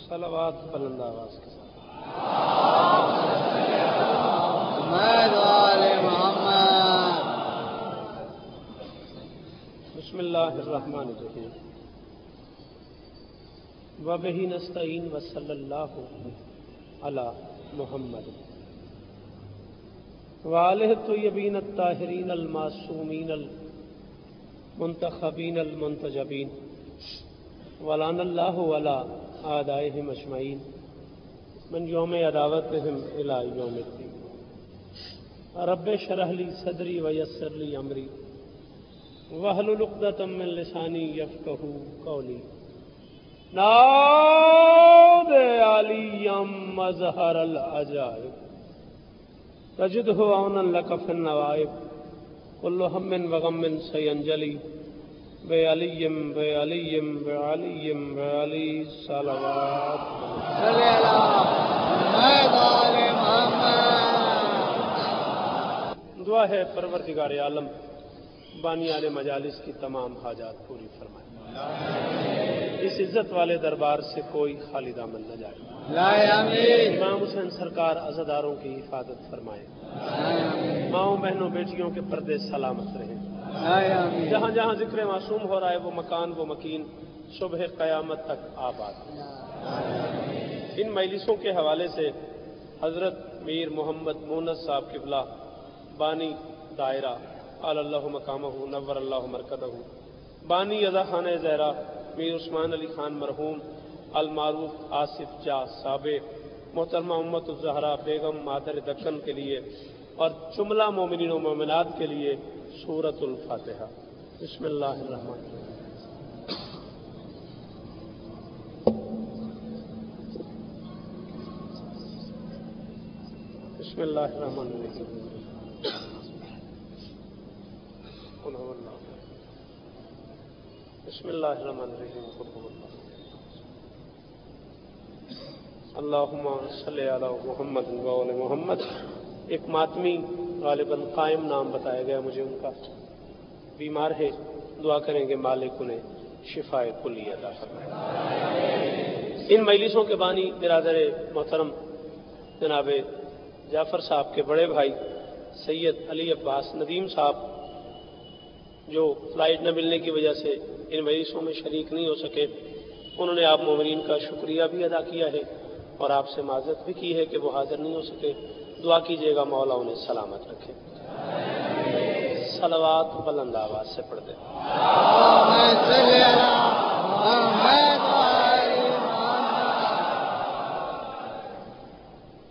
صلوات بلند آواز کے ساتھ. بسم اللہ الرحمن الرحیم. وبہ نستعین وصلی اللہ علی محمد وآلہ الطیبین الطاہرین المعصومین المنتخبین المنتجبین ولعن اللہ علی اعدائہم اجمعین من یوم عداوتہم الی یوم الدین. رب اشرح لی صدری ویسر لی امری واحلل عقدۃ من لسانی یفقہوا قولی. ناد علی مظہر العجائب تجدہ عونا لک فی النوائب کل ہم وغم سینجلی بعلی بعلی بعلی بعلی صلوات. صلی اللہ محمد. دعا ہے پروردگار عالم بانیان مجالس کی تمام حاجات پوری فرمائے. اس عزت والے دربار سے کوئی خالی دامن نہ جائے. امام حسین سرکار عزاداروں کی حفاظت فرمائے. ماؤں بہنوں بیٹیوں کے پردے سلامت رہیں. جہاں جہاں ذکر معصوم ہو رہا ہے وہ مکان وہ مکین صبح قیامت تک آباد. ان مجلسوں کے حوالے سے حضرت میر محمد مونس صاحب قبلہ بانی دائرہ اعلی اللہ مقامہ نور اللہ مرکزہ، بانی اذا خانہ زہرا میر عثمان علی خان مرحوم المعروف آصف جا صابے، محترمہ امت الزہرا بیگم مادر دکن کے لیے اور جملہ مومنین و مومنات کے لیے سورۃ الفاتحہ. بسم اللہ الرحمن الرحیم. بسم اللہ الرحمن الرحیم. بسم اللہ الرحمن الرحیم. اللہم صلی علی محمد وعلی محمد. ایک ماتمی غالباً قائم نام بتایا گیا مجھے، ان کا بیمار ہے، دعا کریں گے مالک انہیں شفاء کلی عطا فرمائے. ان مجلسوں کے بانی برادر محترم جناب جعفر صاحب کے بڑے بھائی سید علی عباس ندیم صاحب، جو فلائٹ نہ ملنے کی وجہ سے ان مجلسوں میں شریک نہیں ہو سکے، انہوں نے آپ مومنین کا شکریہ بھی ادا کیا ہے اور آپ سے معذرت بھی کی ہے کہ وہ حاضر نہیں ہو سکے. دعا کیجیے گا مولا انہیں سلامت رکھے. صلوات بلند آواز سے پڑھ دیں.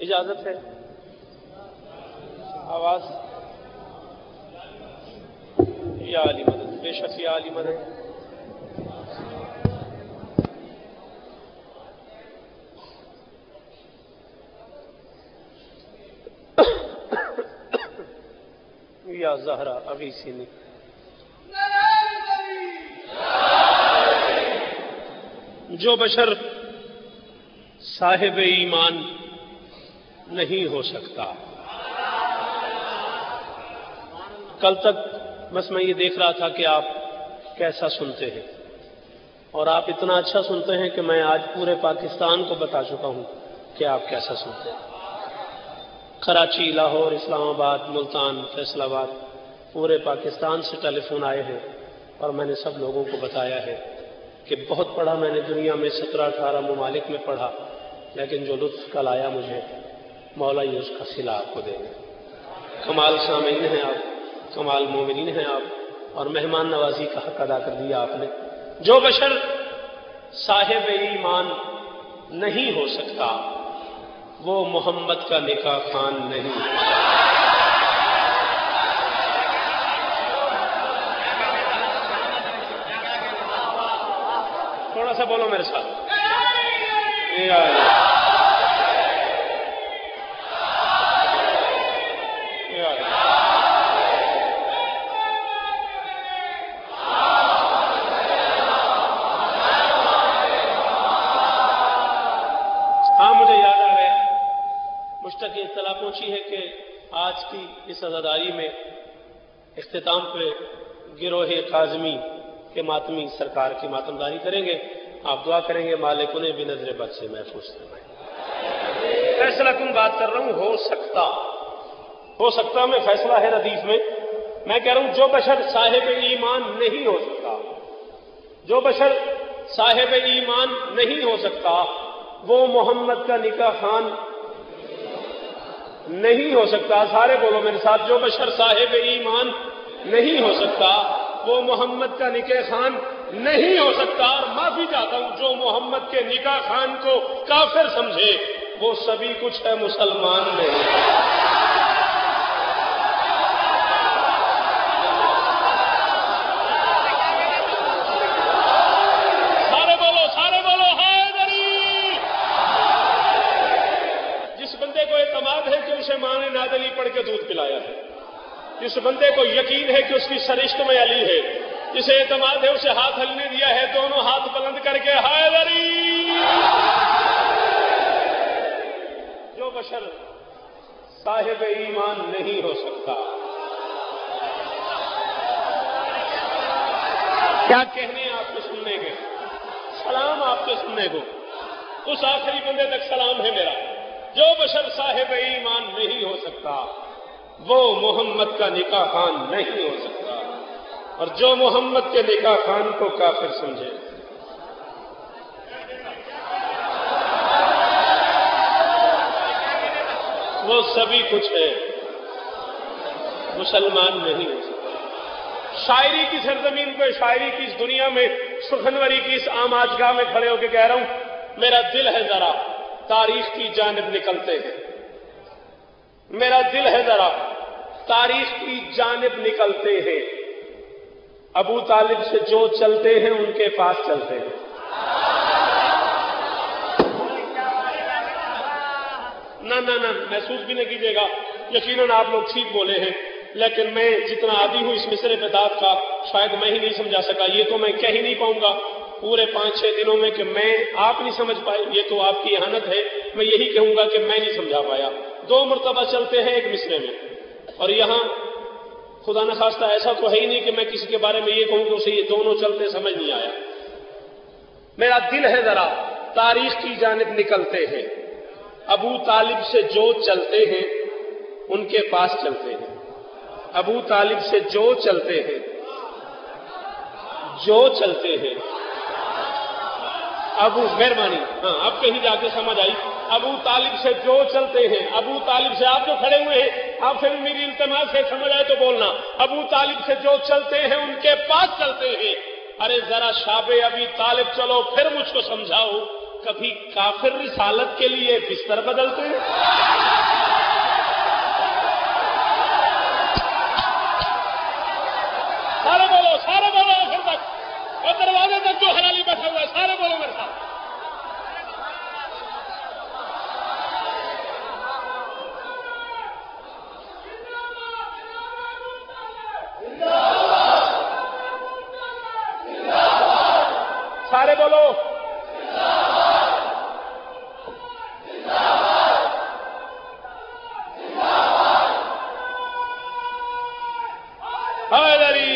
اجازت ہے آواز. یا علی مدد، بے شک یا علی مدد. یا زہرا ابھی سینی. جو بشر صاحب ایمان نہیں ہو سکتا. کل تک بس میں یہ دیکھ رہا تھا کہ آپ کیسا سنتے ہیں، اور آپ اتنا اچھا سنتے ہیں کہ میں آج پورے پاکستان کو بتا چکا ہوں کہ آپ کیسا سنتے ہیں. کراچی، لاہور، اسلام آباد، ملتان، فیصل آباد، پورے پاکستان سے ٹیلی فون آئے ہیں اور میں نے سب لوگوں کو بتایا ہے کہ بہت پڑھا میں نے دنیا میں 17-18 ممالک میں پڑھا، لیکن جو لطف کل آیا مجھے مولا یہ اس کا صلہ آپ کو دے گا. کمال سامعین ہیں آپ، کمال مومنین ہیں آپ، اور مہمان نوازی کا حق ادا کر دیا آپ نے. جو بشر صاحب ایمان نہیں ہو سکتا وہ محمد کا نکاح خوان نہیں. تھوڑا سا بولو میرے ساتھ. ہاں مجھے یاد آ گیا، مجھ تک یہ اطلاع پہنچی ہے کہ آج کی اس عزاداری میں اختتام پہ گروہ کاظمی کے ماتمی سرکار کی ماتمداری کریں گے. آپ دعا کریں گے مالک انہیں بھی نظر بد سے محفوظ فرمائے۔ فیصلہ کن بات کر رہا ہوں، ہو سکتا میں فیصلہ ہے حدیث میں کہہ رہا ہوں جو بشر صاحب ایمان نہیں ہو سکتا، جو بشر صاحب ایمان نہیں ہو سکتا وہ محمد کا نکاح خان نہیں ہو سکتا۔ سارے بولو میرے ساتھ، جو بشر صاحب ایمان نہیں ہو سکتا وہ محمد کا نکاح خان نہیں ہو سکتا۔ اور معافی چاہتا ہوں جو محمد کے نکاح خان کو کافر سمجھے وہ سبھی کچھ ہے، مسلمان نہیں۔ سارے بولو حیدری۔ جس بندے کو اعتماد ہے کہ اسے ماں نے نادلی پڑھ کے دودھ پلایا ہے، جس بندے کو یقین ہے کہ اس کی سرشت میں علی ہے، جسے اعتماد ہے اسے ہاتھ ہلنے دیا ہے، دونوں ہاتھ بلند کر کے حیدری۔ جو بشر صاحب ایمان نہیں ہو سکتا، کیا کہنے آپ کو سننے کے، سلام آپ کے سننے کو، اس آخری بندے تک سلام ہے میرا۔ جو بشر صاحب ایمان نہیں ہو سکتا وہ محمد کا نکاح خان نہیں ہو سکتا، اور جو محمد کے نکاح خان کو کافر سمجھے وہ سبھی کچھ ہے، مسلمان نہیں ہو سکتا۔ شاعری کی سرزمین پہ، شاعری کی اس دنیا میں، سخنوری کی اس عام آجگاہ میں کھڑے ہو کے کہہ رہا ہوں میرا دل ہے ذرا تاریخ کی جانب نکلتے ہیں، میرا دل ہے ذرا تاریخ کی جانب نکلتے ہیں، ابو طالب سے جو چلتے ہیں ان کے پاس چلتے ہیں۔ نہ محسوس بھی نہ کیجیے گا، یقیناً آپ لوگ ٹھیک بولے ہیں، لیکن میں جتنا عادی ہوں اس مصرے پہ داد کا شاید میں ہی نہیں سمجھا سکا۔ یہ تو میں کہہ ہی نہیں پاؤں گا پورے 5-6 دنوں میں کہ میں آپ نہیں سمجھ پائے، یہ تو آپ کی اہانت ہے۔ میں یہی کہوں گا کہ میں نہیں سمجھا پایا۔ 2 مرتبہ چلتے ہیں ایک مصرے میں، اور یہاں خدا نخواستہ ایسا تو ہے ہی نہیں کہ میں کسی کے بارے میں یہ کہوں کہ اسے یہ دونوں چلتے سمجھ نہیں آیا۔ میرا دل ہے ذرا تاریخ کی جانب نکلتے ہیں، ابو طالب سے جو چلتے ہیں ان کے پاس چلتے ہیں، ابو طالب سے جو چلتے ہیں ابو مہربانی، ہاں اب کہیں جا کے سمجھ آئی، ابو طالب سے جو چلتے ہیں، ابو طالب سے آپ جو کھڑے ہوئے ہیں آپ سے بھی میری التماس ہے، سمجھ آئے تو بولنا، ابو طالب سے جو چلتے ہیں ان کے پاس چلتے ہیں۔ ارے ذرا شاب ابی طالب چلو پھر مجھ کو سمجھاؤ، کبھی کافر رسالت کے لیے بستر بدلتے ہیں؟ سارے بولو آخر تک، اور دروازے تک جو حلالی بیٹھا ہوا ہے سارے بولو میرے ساتھ۔ سارے بولو حیدری۔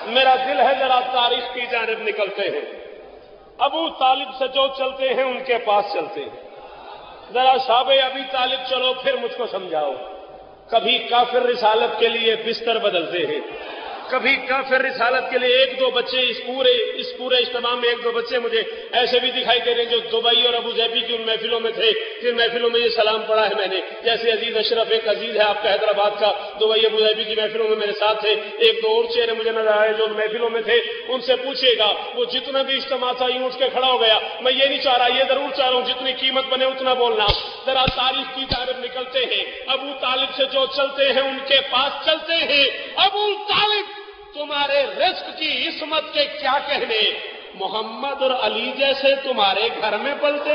میرا دل ہے ذرا تاریخ کی جانب نکلتے ہیں، ابو طالب سے جو چلتے ہیں ان کے پاس چلتے ہیں، ذرا شاب ابی طالب چلو پھر مجھ کو سمجھاؤ، کبھی کافر رسالت کے لیے بستر بدلتے ہیں، کبھی کافر رسالت کے لیے 1-2 بچے اس پورے اجتماع میں 1-2 بچے مجھے ایسے بھی دکھائی دے رہے ہیں جو دبئی اور ابو ظہبی کی ان محفلوں میں تھے، جن محفلوں میں یہ سلام پڑھا ہے میں نے، جیسے عزیز اشرف ایک عزیز ہے آپ کا حیدرآباد کا، دبئی ابو ظہبی کی محفلوں میں میرے ساتھ تھے، 1-2 اور چہرے مجھے نظر آئے جو محفلوں میں تھے، ان سے پوچھیے گا وہ جتنا بھی اجتماع تھا یوں اٹھ کے کھڑا ہو گیا۔ میں یہ نہیں چاہ رہا، یہ ضرور چاہ رہا ہوں جتنی قیمت بنے اتنا بولنا۔ ذرا تاریخ کی جانب نکلتے ہیں، ابو طالب سے جو چلتے ہیں ان کے پاس چلتے ہیں، ابو طالب تمہارے رزق کی عصمت کے کیا کہنے، محمد اور علی جیسے تمہارے گھر میں پلتے۔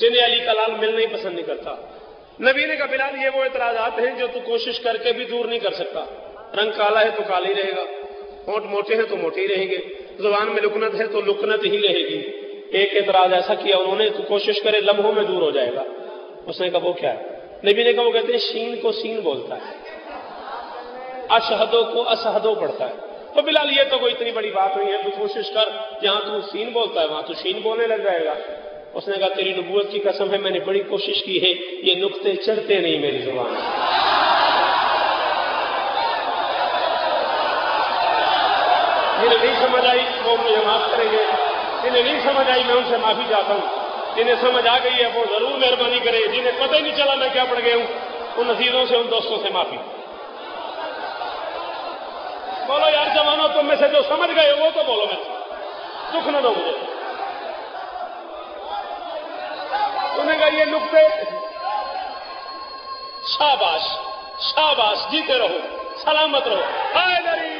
جنہیں علی کا لال ملنا ہی پسند نہیں کرتا. نبی نے کہا بلال یہ وہ اعتراضات ہیں جو تو کوشش کر کے بھی دور نہیں کر سکتا. رنگ کالا ہے تو کالا ہی رہے گا، ہونٹ موٹے ہیں تو موٹے ہی رہیں گے، زبان میں لکنت ہے تو لکنت ہی رہے گی. ایک اعتراض ایسا کیا انہوں نے، تو کوشش کرے لمحوں میں دور ہو جائے گا. اس نے کہا وہ کیا ہے؟ نبی نے کہا وہ کہتے ہیں شین کو سین بولتا ہے، اشہدو کو اسہدو پڑھتا ہے. تو بلال یہ تو کوئی اتنی بڑی بات نہیں ہے، تو کوشش کر جہاں تو سین بولتا ہے وہاں تو شین بولنے لگ جائے گا. اس نے کہا تیری نبوت کی قسم ہے میں نے بڑی کوشش کی ہے، یہ نقطے چڑھتے نہیں میری زبان میں. جنہیں نہیں سمجھ آئی وہ مجھے معاف کریں گے، جنہیں نہیں سمجھ آئی میں ان سے معافی چاہتا ہوں. جنہیں سمجھ آ گئی ہے وہ ضرور مہربانی کرے، جنہیں پتہ ہی نہیں چلا میں کیا پڑھ گیا ہوں ان عزیزوں سے ان دوستوں سے معافی. بولو یار جوانوں تم میں سے جو سمجھ گئے وہ تو بولو، میں دکھ نہ دو مجھے. انہوں نے کہا یہ نقطے شاباش شاباش جیتے رہو سلامت رہو. حیدری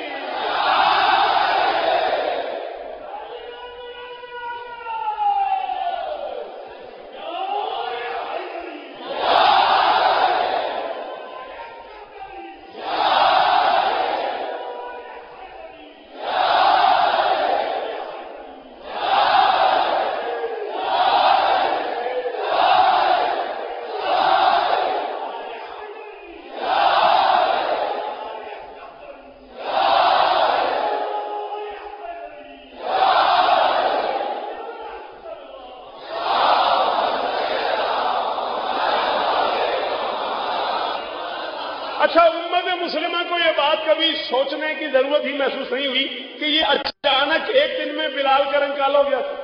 سوچنے کی ضرورت ہی محسوس نہیں ہوئی کہ یہ اچانک ایک دن میں بلال کا رنگ کالا ہو گیا تھا.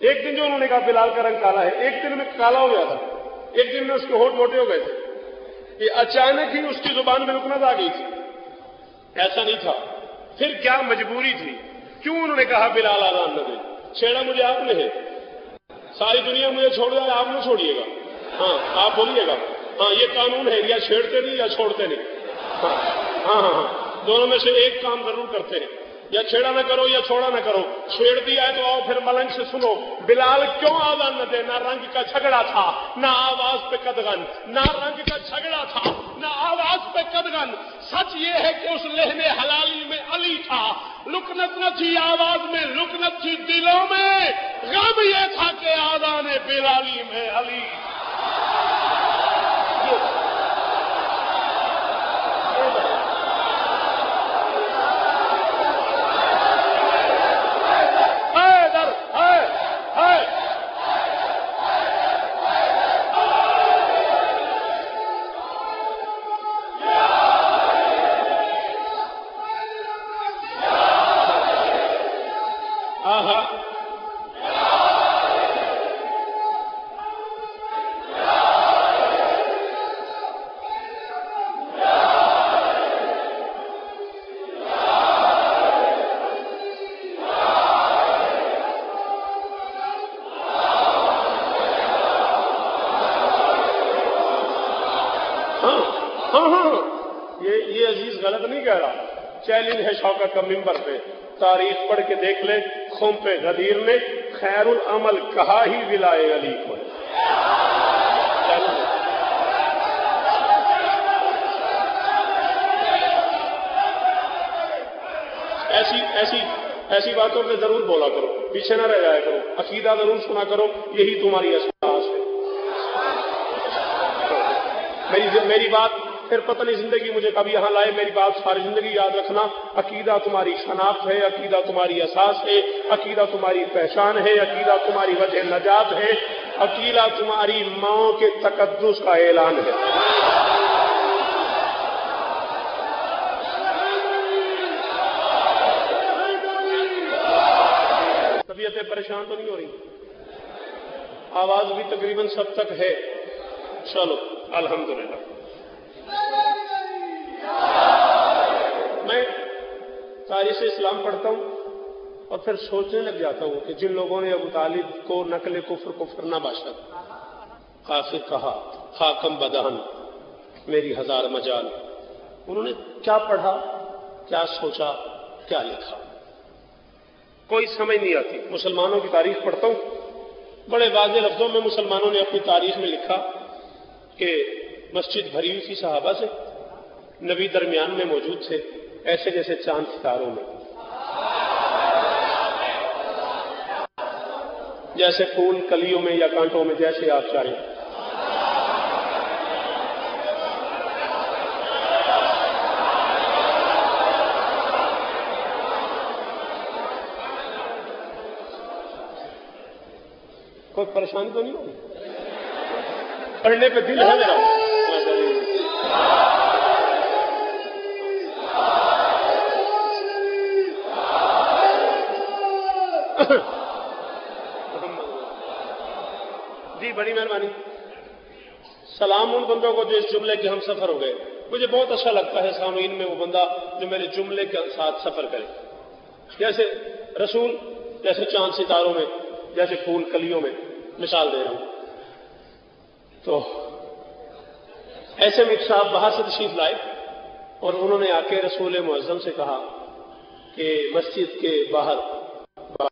ایک دن جو انہوں نے کہا بلال کا رنگ کالا ہے ایک دن میں کالا ہو گیا تھا، ایک دن میں اس کے ہونٹ موٹے ہو گئے تھے. یہ اچانک ہی اس کی زبان میں لکنت آ گئی تھی، ایسا نہیں تھا. پھر کیا مجبوری تھی؟ کیوں انہوں نے کہا بلال آزان نہ دے؟ چھیڑا مجھے آپ نے ہے، ساری دنیا مجھے چھوڑ دے آپ نہ چھوڑیے گا. ہاں آپ بولیے گا ہاں یہ قانون ہے، یا چھیڑتے نہیں یا چھوڑتے نہیں. ہاں ہاں ہاں دونوں میں سے ایک کام ضرور کرتے ہیں، یا چھیڑا نہ کرو یا چھوڑا نہ کرو. چھیڑ دیا ہے تو آؤ پھر ملنگ سے سنو بلال کیوں آزان نہ دے؟ نہ رنگ کا جھگڑا تھا نہ آواز پہ قدغن، نہ رنگ کا جھگڑا تھا نہ آواز پہ قدغن. سچ یہ ہے کہ اس لہن حلالی میں علی تھا، لکنت نہ تھی آواز میں، لکنت تھی دلوں میں. غم یہ تھا کہ آزان بلالی میں علی. یہ عزیز غلط نہیں کہہ رہا، چیلنج ہے شوکت کا ممبر پہ. تاریخ پڑھ کے دیکھ لے، خم پہ غدیر نے خیر العمل کہا ہی ولائے علی کو. ایسی باتوں پہ ضرور بولا کرو، پیچھے نہ رہ جایا کرو، عقیدہ ضرور سنا کرو، یہی تمہاری اساس ہے. میری بات پھر پتہ نہیں زندگی مجھے کبھی یہاں لائے، میری بات ساری زندگی یاد رکھنا. عقیدہ تمہاری شناخت ہے، عقیدہ تمہاری اساس ہے، عقیدہ تمہاری پہچان ہے، عقیدہ تمہاری وجہ نجات ہے، عقیدہ تمہاری ماں کے تقدس کا اعلان ہے. طبیعتیں پریشان تو نہیں ہو رہی؟ آواز بھی تقریباً سب تک ہے. چلو الحمدللہ. میں تاریخ اسلام پڑھتا ہوں اور پھر سوچنے لگ جاتا ہوں کہ جن لوگوں نے ابو طالب کو نقل کفر کو فرنا باشد کافر کہا، حاکم بدہن، میری ہزار مجال، انہوں نے کیا پڑھا، کیا سوچا، کیا لکھا، کوئی سمجھ نہیں آتی. مسلمانوں کی تاریخ پڑھتا ہوں بڑے واضح لفظوں میں مسلمانوں نے اپنی تاریخ میں لکھا کہ مسجد بھری ہوئی تھی صحابہ سے، نبی درمیان میں موجود تھے، ایسے جیسے چاند ستاروں میں، جیسے پھول کلیوں میں یا کانٹوں میں، جیسے آپ چاہیں۔ کوئی پریشانی تو نہیں ہوگی؟ پڑھنے پہ دل ہے میرا۔ جی بڑی مہربانی۔ سلام ان بندوں کو جو اس جملے کے ہم سفر ہو گئے۔ مجھے بہت اچھا لگتا ہے سامعین میں وہ بندہ جو میرے جملے کے ساتھ سفر کرے، جیسے رسول، جیسے چاند ستاروں میں، جیسے پھول کلیوں میں، مثال دے رہا ہوں۔ تو ایسے میں ایک صاحب باہر سے تشریف لائے اور انہوں نے آ کے رسول معظم سے کہا کہ مسجد کے باہر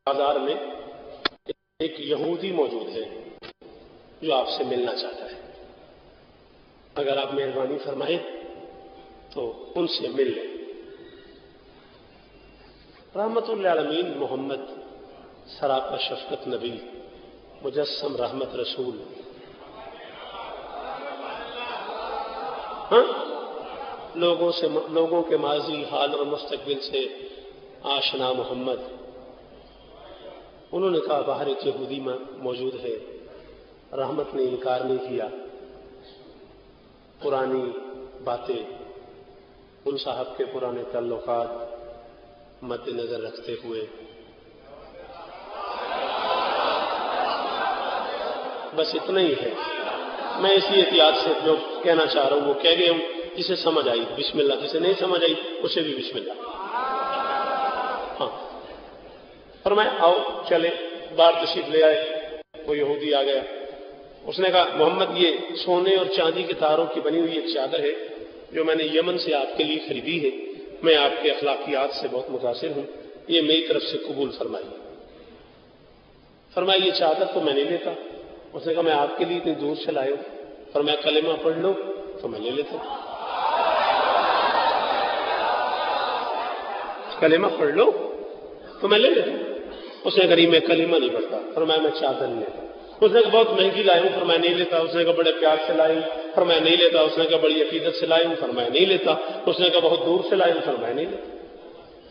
بازار میں ایک یہودی موجود ہے جو آپ سے ملنا چاہتا ہے، اگر آپ مہربانی فرمائیں تو ان سے مل لیں۔ رحمت للعالمین محمد سراپا شفقت نبی مجسم رحمت رسول، ہاں، لوگوں کے ماضی حال اور مستقبل سے آشنا محمد، انہوں نے کہا باہر ایک یہودی موجود ہے۔ رحمت نے انکار نہیں کیا، پرانی باتیں، ان صاحب کے پرانے تعلقات مد نظر رکھتے ہوئے بس اتنا ہی ہے۔ میں اسی احتیاط سے جو کہنا چاہ رہا ہوں وہ کہہ گیا ہوں، جسے سمجھ آئی بسم اللہ، جسے نہیں سمجھ آئی اسے بھی بسم اللہ۔ ہاں، فرمایا آؤ چلے، باہر تشریف لے آئے، وہ یہودی آ گیا۔ اس نے کہا محمد یہ سونے اور چاندی کے تاروں کی بنی ہوئی ایک چادر ہے جو میں نے یمن سے آپ کے لیے خریدی ہے، میں آپ کے اخلاقیات سے بہت متاثر ہوں، یہ میری طرف سے قبول فرمائیے۔ فرمایا یہ چادر تو میں نہیں لیتا۔ اس نے کہا میں آپ کے لیے اتنی دور سے لائے ہوں۔ فرمایا کلمہ پڑھ لو تو میں لے لیتا ہوں، کلمہ پڑھ لو تو میں لے لیتا ہوں۔ اس نے کہا میں کلمہ نہیں پڑھتا۔ فرمایا میں چادر نہیں لیتا۔ اس نے کہا بہت مہنگی لائے ہوں۔ فرمایا نہیں لیتا۔ اس نے کہا بڑے پیار سے لائے ہوں۔ فرمایا نہیں لیتا۔ اس نے کہا بڑی عقیدت سے لائے ہوں۔ فرمایا نہیں لیتا۔ اس نے کہا بہت دور سے لائے ہوں۔ فرمایا نہیں لیتا۔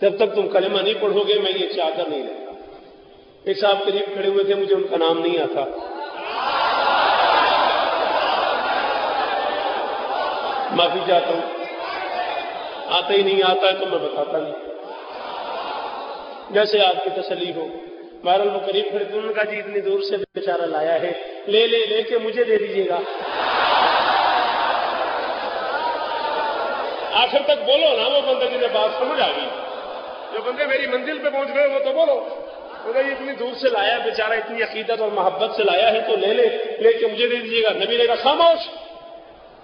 جب تک تم کلمہ نہیں پڑھو گے میں یہ چادر نہیں لیتا۔ ایک صاحب قریب کھڑے ہوئے تھے، مجھے ان کا نام نہیں آتا، معافی چاہتا ہوں، آتا ہی نہیں، آتا ہے تو میں بتاتا نہیں، جیسے آپ کی تسلی ہو۔ بہرحال وہ قریب کھڑے تھے، انہوں نے کہا جی اتنی دور سے بیچارہ لایا ہے، لے کے مجھے دے دیجیے گا۔ آخر تک بولو نا، وہ بندے جنہیں بات سمجھ آ گئی، جو بندے میری منزل پہ پہنچ گئے وہ تو بولو۔ یہ اتنی دور سے لایا ہے بیچارہ، اتنی عقیدت اور محبت سے لایا ہے تو لے کے مجھے دے دیجیے گا۔ نبی نے کہا خاموش،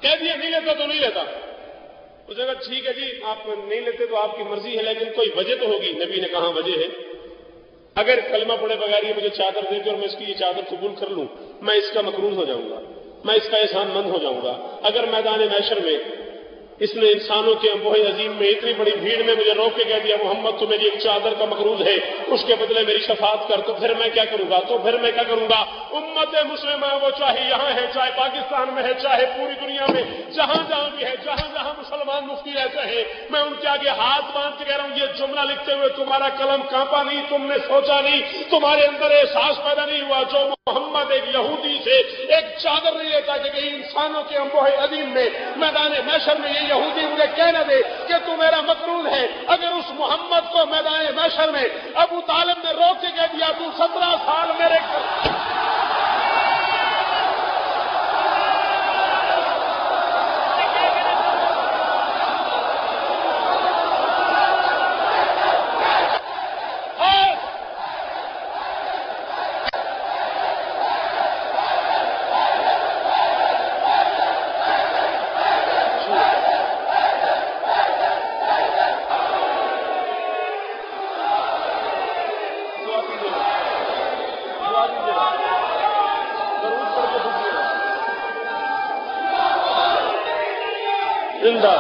کہہ دیا نہیں لیتا تو نہیں لیتا۔ اس نے کہا ٹھیک ہے جی آپ نہیں لیتے تو آپ کی مرضی ہے، لیکن کوئی وجہ تو ہوگی۔ نبی نے کہا وجہ ہے، اگر کلمہ پڑے بغیر یہ مجھے چادر دے دے اور میں اس کی یہ چادر قبول کر لوں، میں اس کا مقروض ہو جاؤں گا، میں اس کا احسان مند ہو جاؤں گا۔ اگر میدان محشر میں اس نے انسانوں کے انبوہ عظیم میں اتنی بڑی بھیڑ میں مجھے روک کے کہہ دیا محمد تو میری ایک چادر کا مقروض ہے، اس کے بدلے میری شفاعت کر، تو پھر میں کیا کروں گا؟ امت مسلمہ وہ چاہے یہاں ہے، چاہے پاکستان میں ہے، چاہے پوری دنیا میں جہاں جہاں بھی ہے، جہاں جہاں مسلمان مفتی رہتے ہیں، میں ان کے آگے ہاتھ باندھ کے کہہ رہا ہوں یہ جملہ لکھتے ہوئے تمہارا قلم کانپا نہیں، تم نے سوچا نہیں، تمہارے اندر احساس پیدا نہیں ہوا جو محمد ایک یہودی سے ایک چادر نہیں لیتا کہ کہیں انسانوں کے انبوہ عظیم میں میدان محشر میں یہ یہودی مجھے کہہ نہ دے کہ تو میرا مقروض ہے۔ اگر اس محمد کو میدان محشر میں ابو طالب نے روک کے کہہ دیا تو 17 سال میرے زندہ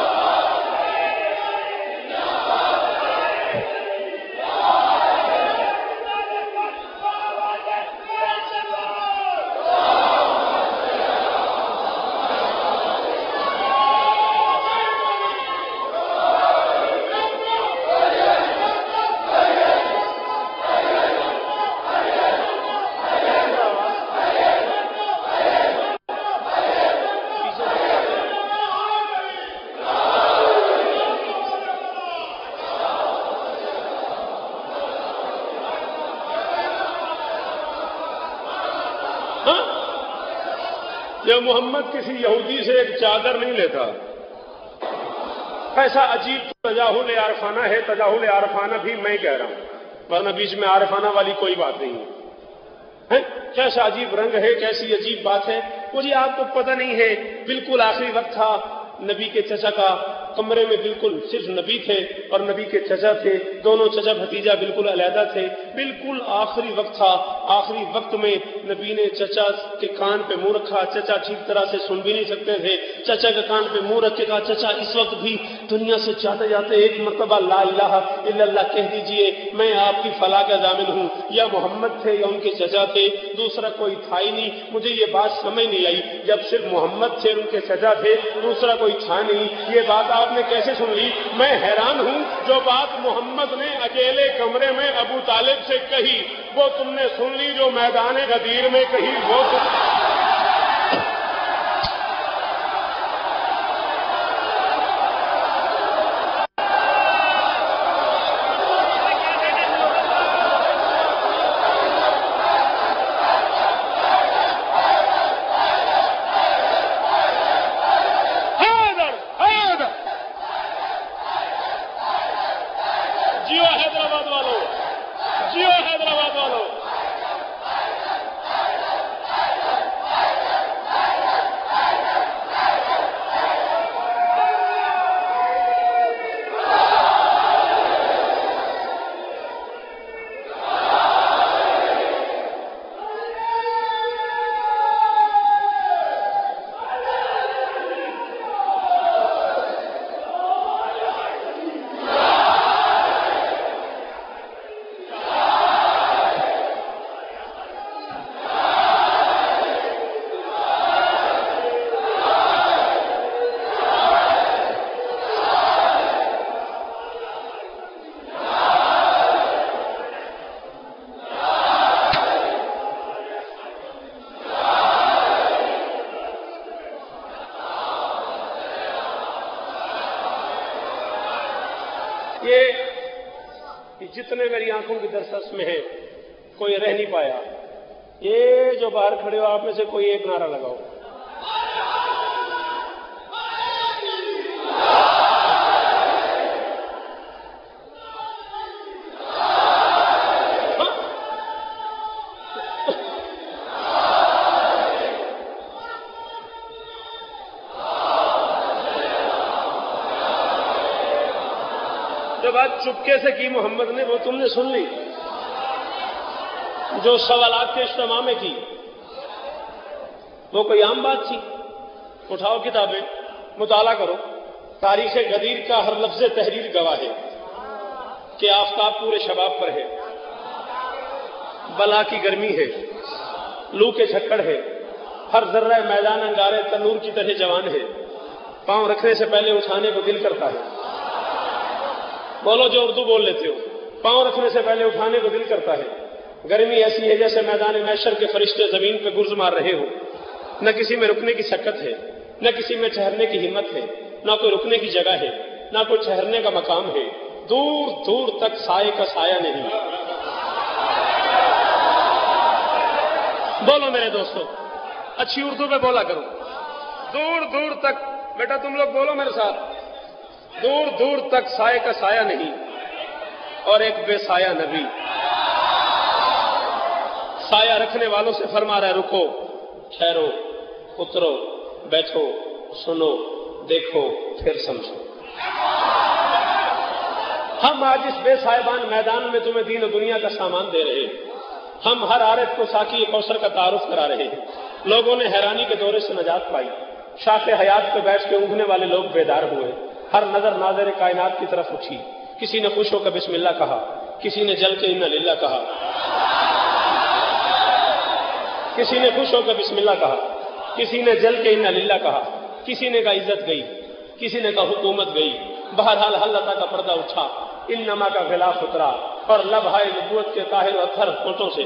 یہ محمد کسی یہودی سے ایک چادر نہیں لیتا. ایسا عجیب تجاہل عارفانہ ہے. تجاہل عارفانہ بھی میں کہہ رہا ہوں، ورنہ بیچ میں عارفانہ والی کوئی بات نہیں ہے. کیسا عجیب رنگ ہے، کیسی عجیب بات ہے. مجھے آپ کو پتہ نہیں ہے. بالکل آخری وقت تھا نبی کے چچا کا، کمرے میں بالکل صرف نبی تھے اور نبی کے چچا تھے. دونوں چچا بھتیجا بالکل علیحدہ تھے. بالکل آخری وقت تھا. آخری وقت میں نبی نے چچا کے کان پہ منہ رکھا. چچا ٹھیک طرح سے سن بھی نہیں سکتے تھے. چچا کے کان پہ منہ رکھ کے کہا، چچا اس وقت بھی دنیا سے جاتے جاتے ایک مرتبہ لا الہ الا اللہ کہہ دیجئے، میں آپ کی فلاح کا ضامن ہوں. یا محمد تھے یا ان کے چچا تھے، دوسرا کوئی تھا ہی نہیں. مجھے یہ بات سمجھ نہیں آئی. جب صرف محمد تھے، ان کے چچا تھے، دوسرا کوئی تھا نہیں، یہ بات آپ نے کیسے سن لی؟ میں حیران ہوں. جو بات محمد نے اکیلے کمرے میں ابو طالب سے کہی وہ تم نے سن لی، جو میدان غدیر میں کہی وہ جتنے میری آنکھوں کی درسس میں ہے کوئی رہ نہیں پایا. یہ جو باہر کھڑے ہو آپ میں سے کوئی ایک نعرہ لگاؤ. جو بات چپکے سے کی محمد نے وہ تم نے سن لی. جو سوالات کے اجتماع میں کی وہ کوئی عام بات تھی. اٹھاؤ کتابیں، مطالعہ کرو. تاریخ غدیر کا ہر لفظ تحریر گواہ ہے کہ آفتاب پورے شباب پر ہے، بلا کی گرمی ہے، لو کے جھکڑ ہے، ہر ذرہ میدان انگارے تنور کی طرح جوان ہے. پاؤں رکھنے سے پہلے اٹھانے کو دل کرتا ہے. بولو جو اردو بول لیتے ہو. پاؤں رکھنے سے پہلے اٹھانے کو دل کرتا ہے. گرمی ایسی ہے جیسے میدان محشر کے فرشتے زمین پہ گرز مار رہے ہو. نہ کسی میں رکنے کی سکت ہے، نہ کسی میں ٹھہرنے کی ہمت ہے، نہ کوئی رکنے کی جگہ ہے، نہ کوئی ٹھہرنے کا مقام ہے. دور دور تک سائے کا سایہ نہیں. بولو میرے دوستو، اچھی اردو میں بولا کرو. دور دور تک، بیٹا تم لوگ بولو میرے ساتھ. دور دور تک سائے کا سایہ نہیں اور ایک بے سایہ نبی. سایہ رکھنے والوں سے فرما رہا ہے رکو، ٹھہرو، اترو، بیٹھو، سنو، دیکھو، پھر سمجھو. ہم آج اس بے سائبان میدان میں تمہیں دین و دنیا کا سامان دے رہے ہیں. ہم ہر عارف کو ساقی کوثر کا تعارف کرا رہے ہیں. لوگوں نے حیرانی کے دورے سے نجات پائی. شاخ حیات پہ بیٹھ کے اونگنے والے لوگ بیدار ہوئے، ہر نظر ناظر کائنات کی طرف اٹھی، کسی نے خوش ہو کر بسم اللہ کہا، کسی نے جل کے انا للہ کہا، کسی نے خوش ہو کر بسم اللہ کہا، کسی نے جل کے انا للہ کہا، کسی نے کہا عزت گئی، کسی نے کہا حکومت گئی، بہرحال اللہ کا پردہ اٹھا، انما کا غلاف اترا اور لبہائے نبوت کے طاہر و اطہر ہونٹوں سے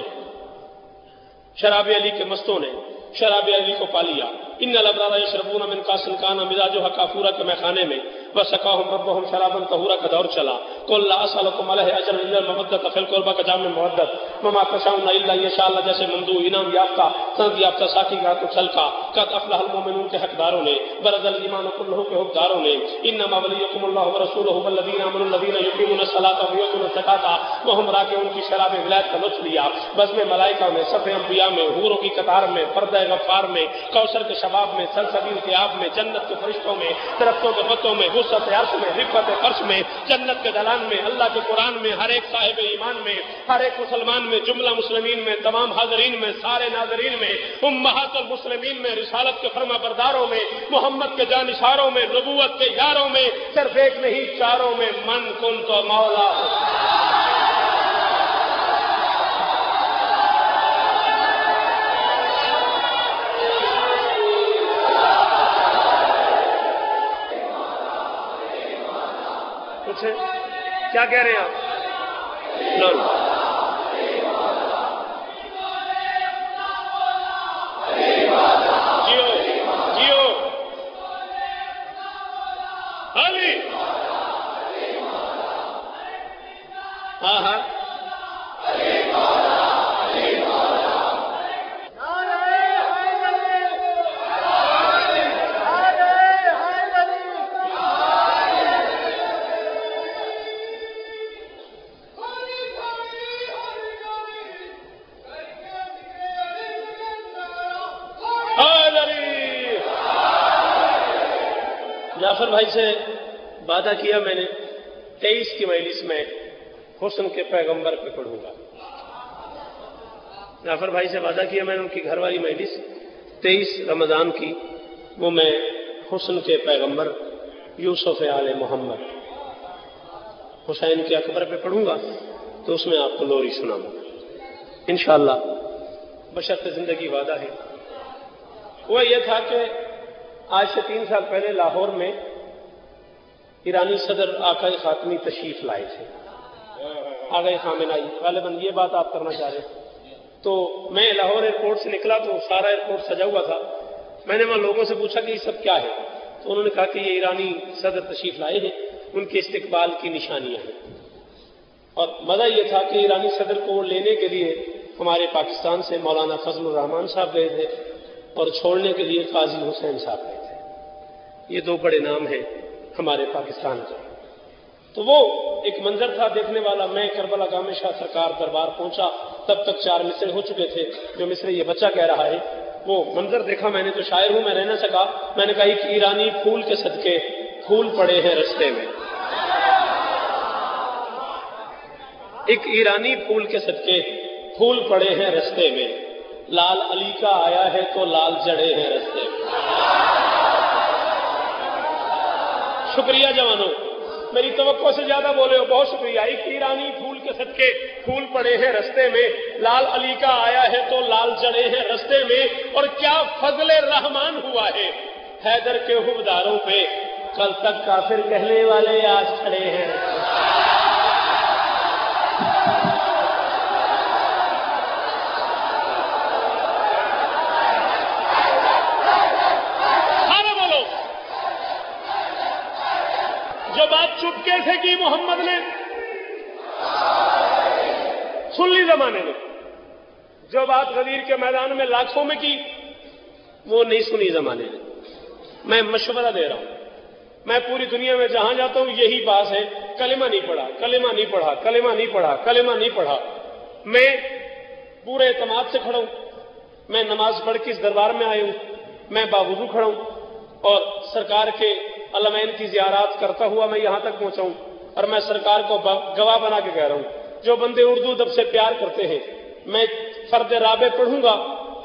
شراب علی کے مستوں نے شراب علی کو پا لیا۔ ان الابرار یشربون من کاس کان مزاجها کافورا کے میخانے میں وسقاهم ربهم شرابا طہورا کا دور چلا۔ قل لا اسألكم علیہ اجرا الا المودۃ فی القربى کا جام میں مودت، وما تشاءون الا ان یشاء اللہ، جیسے ممدوح انعام یافتہ سند یافتہ ساقی کا تو چھلکا، قد افلح المؤمنون کے حقداروں نے، برز الایمان کلہ کے حقداروں نے، انما ولیکم اللہ ورسولہ والذین آمنوا الذین یقیمون الصلاۃ ویؤتون الزکاۃ وهم راکعون کی شراب ولایت کا لطف لیا، بزم ملائکہ میں، صف انبیاء میں، حوروں کی قطار میں، پردہ غفار میں، کوثر کے شباب میں، سلسبیل کے آب میں، جنت کے فرشتوں میں، درختوں کے پتوں میں، وسعت عرش میں، رفعت فرش میں، جنت کے دلان میں، اللہ کے قرآن میں، ہر ایک صاحب ایمان میں، ہر ایک مسلمان میں، جملہ مسلمین میں، تمام حاضرین میں، سارے ناظرین میں، امہات المسلمین میں، رسالت کے فرما برداروں میں، محمد کے جانشاروں میں، نبوت کے یاروں میں، صرف ایک نہیں چاروں میں، من کن تو مولا کیا کہہ رہے ہیں آپ؟ جیو جیو علی، ہاں ہاں جعفر بھائی سے وعدہ کیا میں نے 23 کی مجلس میں حسن کے پیغمبر پہ پڑھوں گا۔ جعفر بھائی سے وعدہ کیا میں نے، ان کی گھر والی مجلس 23 رمضان کی، وہ میں حسن کے پیغمبر یوسف آل محمد حسین کے اکبر پہ پڑھوں گا، تو اس میں آپ کو لوری سناؤں گا انشاءاللہ، بشرط زندگی وعدہ ہے۔ وہ یہ تھا کہ آج سے 3 سال پہلے لاہور میں ایرانی صدر آقائے خاتمی تشریف لائے تھے، آقائے خامنائی، غالباً یہ بات آپ کرنا چاہ رہے ہیں۔ تو میں لاہور ایئرپورٹ سے نکلا تو سارا ایئرپورٹ سجا ہوا تھا، میں نے وہاں لوگوں سے پوچھا کہ یہ سب کیا ہے، تو انہوں نے کہا کہ یہ ایرانی صدر تشریف لائے ہیں، ان کے استقبال کی نشانیاں ہیں۔ اور مزہ یہ تھا کہ ایرانی صدر کو لینے کے لیے ہمارے پاکستان سے مولانا فضل الرحمان صاحب گئے تھے اور چھوڑنے کے لیے قاضی حسین صاحب گئے تھے۔ یہ 2 بڑے نام ہیں ہمارے پاکستان کے۔ تو وہ ایک منظر تھا دیکھنے والا۔ میں کربلا گام شاہ سرکار دربار پہنچا، تب تک 4 مصرے ہو چکے تھے، جو مصرے یہ بچہ کہہ رہا ہے وہ منظر دیکھا میں نے، تو شاعر ہوں، میں رہ نہ سکا، میں نے کہا ایک ایرانی پھول کے صدقے پھول پڑے ہیں رستے میں، ایک ایرانی پھول کے صدقے پھول پڑے ہیں رستے میں، لال علی کا آیا ہے تو لال جڑے ہیں رستے میں۔ شکریہ جوانوں، میری توقع سے زیادہ بولے ہو، بہت شکریہ۔ ایک ایرانی پھول کے صدقے پھول پڑے ہیں رستے میں، لال علی کا آیا ہے تو لال جڑے ہیں رستے میں، اور کیا فضل رحمان ہوا ہے حیدر کے حکمداروں پہ، کل تک کافر کہنے والے آج کھڑے ہیں رستے میں۔ چپکے سے کی محمد نے، سن لی زمانے نے، جو بات غدیر کے میدان میں لاکھوں میں کی وہ نہیں سنی زمانے نے۔ میں مشورہ دے رہا ہوں، میں پوری دنیا میں جہاں جاتا ہوں یہی بات ہے، کلمہ نہیں پڑھا، کلمہ نہیں پڑھا، کلمہ نہیں پڑھا، کلمہ نہیں پڑھا۔ میں پورے اعتماد سے کھڑا ہوں، میں نماز پڑھ کے اس دربار میں آیا ہوں، میں باوضو کھڑا ہوں، اور سرکار کے علمین کی زیارات کرتا ہوا میں یہاں تک پہنچا ہوں، اور میں سرکار کو گواہ بنا کے کہہ رہا ہوں، جو بندے اردو ادب سے پیار کرتے ہیں، میں فرد رابع پڑھوں گا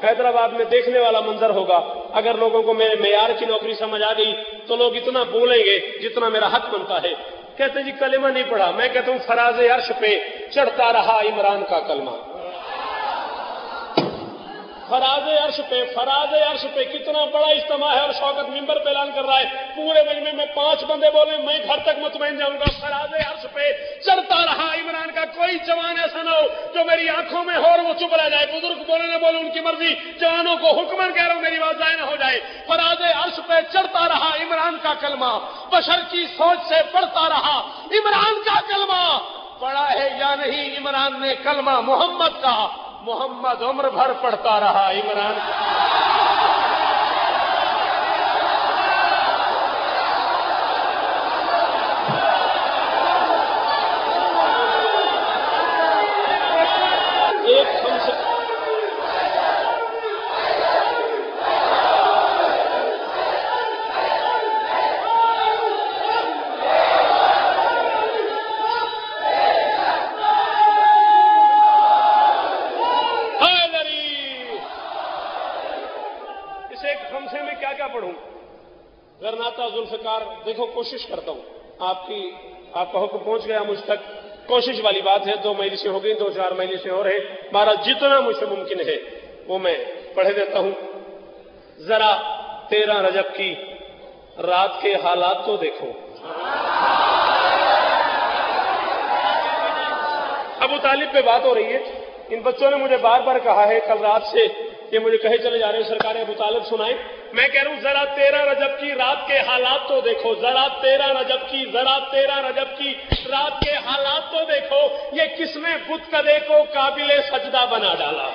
حیدرآباد میں دیکھنے والا منظر ہوگا. اگر لوگوں کو میرے معیار کی نوکری سمجھ آ گئی تو لوگ اتنا بولیں گے جتنا میرا حق بنتا ہے. کہتے جی کلمہ نہیں پڑھا. میں کہتا ہوں فراز عرش پہ چڑھتا رہا عمران کا کلمہ. فراز عرش پہ کتنا بڑا اجتماع ہے اور شوکت ممبر پہ اعلان کر رہا ہے پورے مجمع میں 5 بندے بولے میں گھر تک مطمئن جاؤں گا. فراز عرش پہ چڑھتا رہا عمران کا. کوئی جوان ایسا نہ ہو جو میری آنکھوں میں ہو اور وہ چپ رہ جائے. بزرگ بولے نہ بولے ان کی مرضی. جوانوں کو حکمن کہہ رہا ہوں میری بات ضائع نہ ہو جائے. فراز عرش پہ چڑھتا رہا عمران کا کلمہ. بشر کی سوچ سے پڑھتا رہا عمران کا کلمہ. پڑھا ہے یا نہیں عمران نے کلمہ محمد کا. محمد عمر بھر پڑھتا رہا عمران. ایک ہم سے غرناطہ ذوالفقار. دیکھو کوشش کرتا ہوں آپ کا حکم پہنچ گیا مجھ تک. کوشش والی بات ہے. 2 مجلسیں ہو گئی 2-4 مجلسیں اور ہیں. ہمارا جتنا مجھ سے ممکن ہے وہ میں پڑھ دیتا ہوں. ذرا 13 رجب کی رات کے حالات تو دیکھو. ابو طالب پہ بات ہو رہی ہے. ان بچوں نے مجھے بار بار کہا ہے کل رات سے کہ مجھے کہے چلے جا رہے ہیں سرکار ابو طالب سنائیں. میں کہہ رہا ہوں ذرا 13 رجب کی رات کے حالات تو دیکھو. ذرا 13 رجب کی رات کے حالات تو دیکھو. یہ کس نے بت کدے کو قابل سجدہ بنا ڈالا.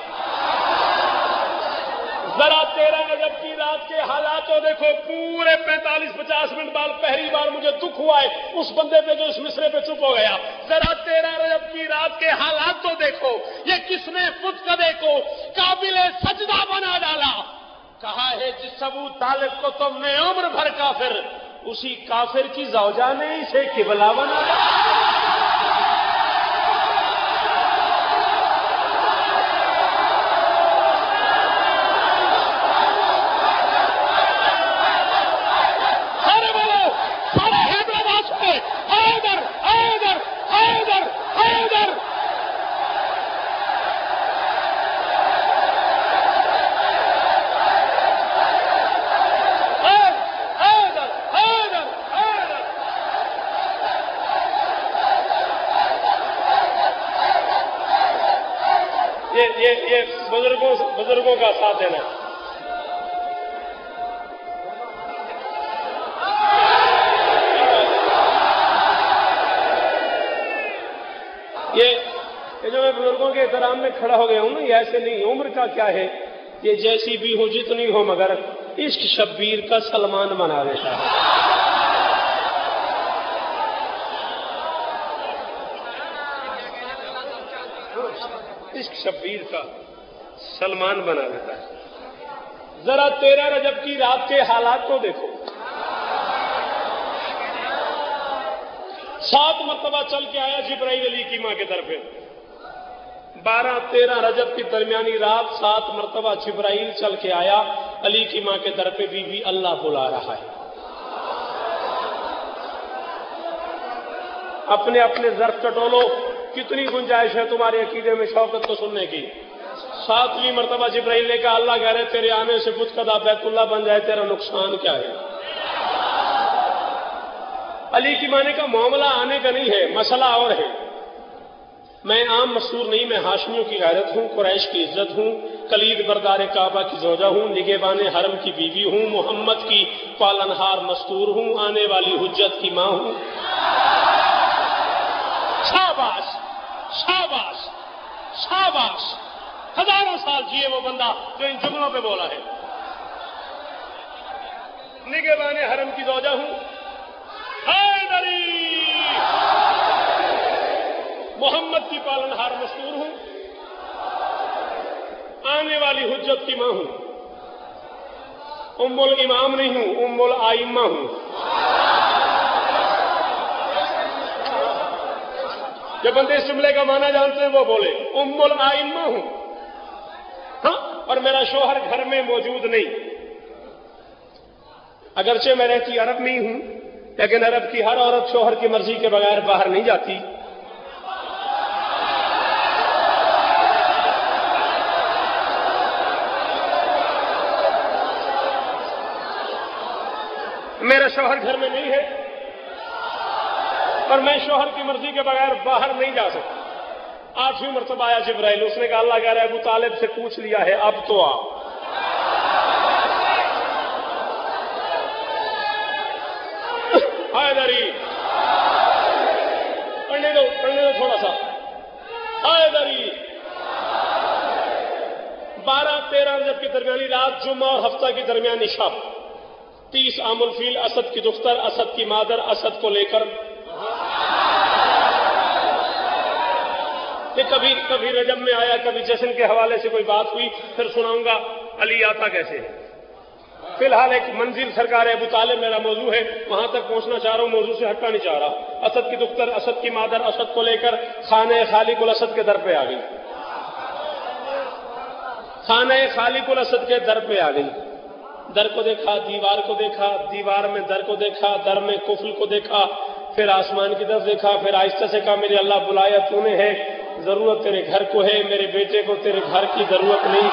ذرا 13 رجب کی رات کے حالات تو دیکھو. پورے 45-50 منٹ بعد پہلی بار مجھے دکھ ہوا ہے اس بندے پہ جو اس مصرے پہ چپ ہو گیا. ذرا 13 رجب کی رات کے حالات تو دیکھو. یہ کس نے بت کدے کو قابل سجدہ بنا ڈالا. کہا ہے جس ابو طالب کو تم نے عمر بھر کافر, اسی کافر کی زوجہ نے اسے قبلہ بنا ڈالا. یہ بزرگوں کا ساتھ دینا. یہ جو میں بزرگوں کے احترام میں کھڑا ہو گیا ہوں نا, یہ ایسے نہیں. عمر کا کیا ہے, یہ جیسی بھی ہو جتنی ہو مگر عشق شبیر کا سلمان بنا دیتا ہے. عشق شبیر کا سلمان بنا دیتا ہے. ذرا 13 رجب کی رات کے حالات کو دیکھو. 7 مرتبہ چل کے آیا جبرائیل علی کی ماں کے در پہ. 12-13 رجب کی درمیانی رات 7 مرتبہ جبرائیل چل کے آیا علی کی ماں کے در پہ. بی بی اللہ بلا رہا ہے. اپنے اپنے ظرف ٹٹولو. کتنی گنجائش ہے تمہارے عقیدے میں شوقت کو سننے کی. 7ویں مرتبہ جبرائیل نے کہا اللہ کہہ رہے تیرے آنے سے بت کدا بیت اللہ بن جائے, تیرا نقصان کیا ہے. علی کی مانے کا معاملہ آنے کا نہیں ہے, مسئلہ اور ہے. میں عام مستور نہیں, میں ہاشمیوں کی غیرت ہوں, قریش کی عزت ہوں, کلید بردار کعبہ کی زوجہ ہوں, نگہبان حرم کی بیوی ہوں, محمد کی پالنہار مستور ہوں, آنے والی حجت کی ماں ہوں. شاباش شاباش شاباش. ہزاروں سال جیے وہ بندہ جو ان جملوں پہ بولا ہے. نگہبان حرم کی زوجہ ہوں, حیدری محمد کی پالنہار مستور ہوں, آنے والی حجت کی ماں ہوں. ام الامام نہیں ہوں, ام الائمہ ہوں. جو بندے اس جملے کا معنی جانتے ہیں وہ بولے ام الائمہ ہوں. ہاں, اور میرا شوہر گھر میں موجود نہیں. اگرچہ میں رہتی عرب میں ہی ہوں، لیکن عرب کی ہر عورت شوہر کی مرضی کے بغیر باہر نہیں جاتی. میرا شوہر گھر میں نہیں ہے اور میں شوہر کی مرضی کے بغیر باہر نہیں جا سکتا. 8ویں مرتبہ آیا جبرائیل، اس نے کہا اللہ کہہ رہا ہے ابو طالب سے پوچھ لیا ہے، اب تو آ. حیدری پڑھنے دو تھوڑا سا. حیدری 12-13 رجب کی درمیانی رات، جمعہ اور ہفتہ کی درمیانی شب، 30 عام الفیل، اسد کی دختر، اسد کی مادر، اسد کو لے کر کہ کبھی رجب میں آیا، کبھی جشن کے حوالے سے کوئی بات ہوئی، پھر سناؤں گا علی آتا کیسے ہے. فی الحال ایک منزل سرکار ابو طالب میرا موضوع ہے، وہاں تک پہنچنا چاہ رہا ہوں، موضوع سے ہٹنا نہیں چاہ رہا. اسد کی دختر، اسد کی مادر، اسد کو لے کر خانہ خالق الاسد کے در پہ آ گئی. خانہ خالق الاسد کے در پہ آ گئی. در کو دیکھا، دیوار کو دیکھا، دیوار میں در کو دیکھا، در میں کفل کو دیکھا، پھر آسمان کی طرف دیکھا، پھر آہستہ سے کہا میرے اللہ بلایا تو نے ہے، ضرورت تیرے گھر کو ہے، میرے بیٹے کو تیرے گھر کی ضرورت نہیں.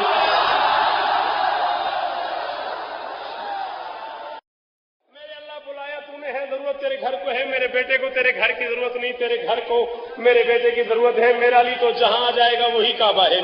میرے اللہ بلایا تو نے ہے، ضرورت تیرے گھر کو ہے، میرے بیٹے کو تیرے گھر کی ضرورت نہیں، تیرے گھر کو میرے بیٹے کی ضرورت ہے. میرا علی تو جہاں آ جائے گا وہی کعبہ ہے.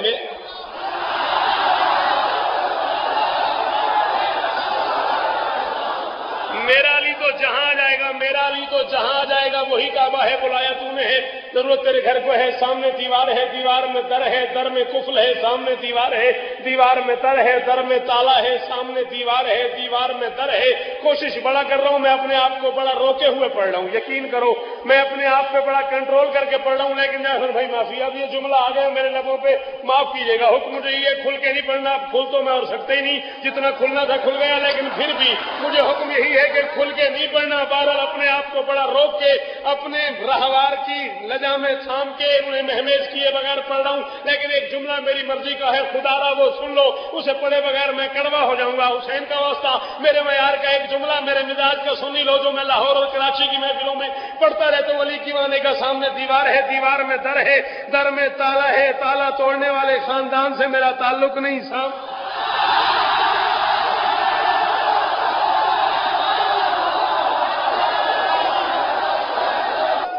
میرا علی تو جہاں آ جائے گا، میرا علی تو جہاں آ جائے گا وہی کعبہ ہے. بلایا تو نے ہے، ضرورت تیرے گھر کو ہے. سامنے دیوار ہے، دیوار میں در ہے، در میں کفل ہے. سامنے دیوار ہے، دیوار میں در ہے، در میں تالا ہے. سامنے دیوار ہے، دیوار میں در ہے. کوشش بڑا کر رہا ہوں، میں اپنے آپ کو بڑا روکے ہوئے پڑھ رہا ہوں. یقین کرو میں اپنے آپ پہ بڑا کنٹرول کر کے پڑھ رہا ہوں، لیکن جعفر بھائی معافی، اب یہ جملہ آ گیا میرے لبوں پہ، معاف کیجیے گا. حکم مجھے یہ کھل کے نہیں پڑھنا، کھل تو میں اور سکتے ہی نہیں، جتنا کھلنا تھا کھل گیا، لیکن پھر بھی مجھے حکم یہی ہے کہ کھل کے نہیں پڑھنا. بہرحال اپنے آپ کو بڑا روک کے، اپنے راہوار کی لجا میں تھام کے، انہیں مہمیز کیے بغیر پڑھ رہا ہوں. لیکن ایک جملہ میری مرضی کا ہے، خدا را وہ سن لو، اسے پڑھے بغیر میں کڑوا ہو جاؤں گا. حسین کا واسطہ، میرے معیار کا ایک جملہ میرے مزاج کا سن ہی لو، جو میں لاہور اور کراچی کی محفلوں میں پڑھتا رہتا ہوں. علی کی وانے کا سامنے دیوار ہے، دیوار میں در ہے، در میں تالا ہے. تالا توڑنے والے خاندان سے میرا تعلق نہیں.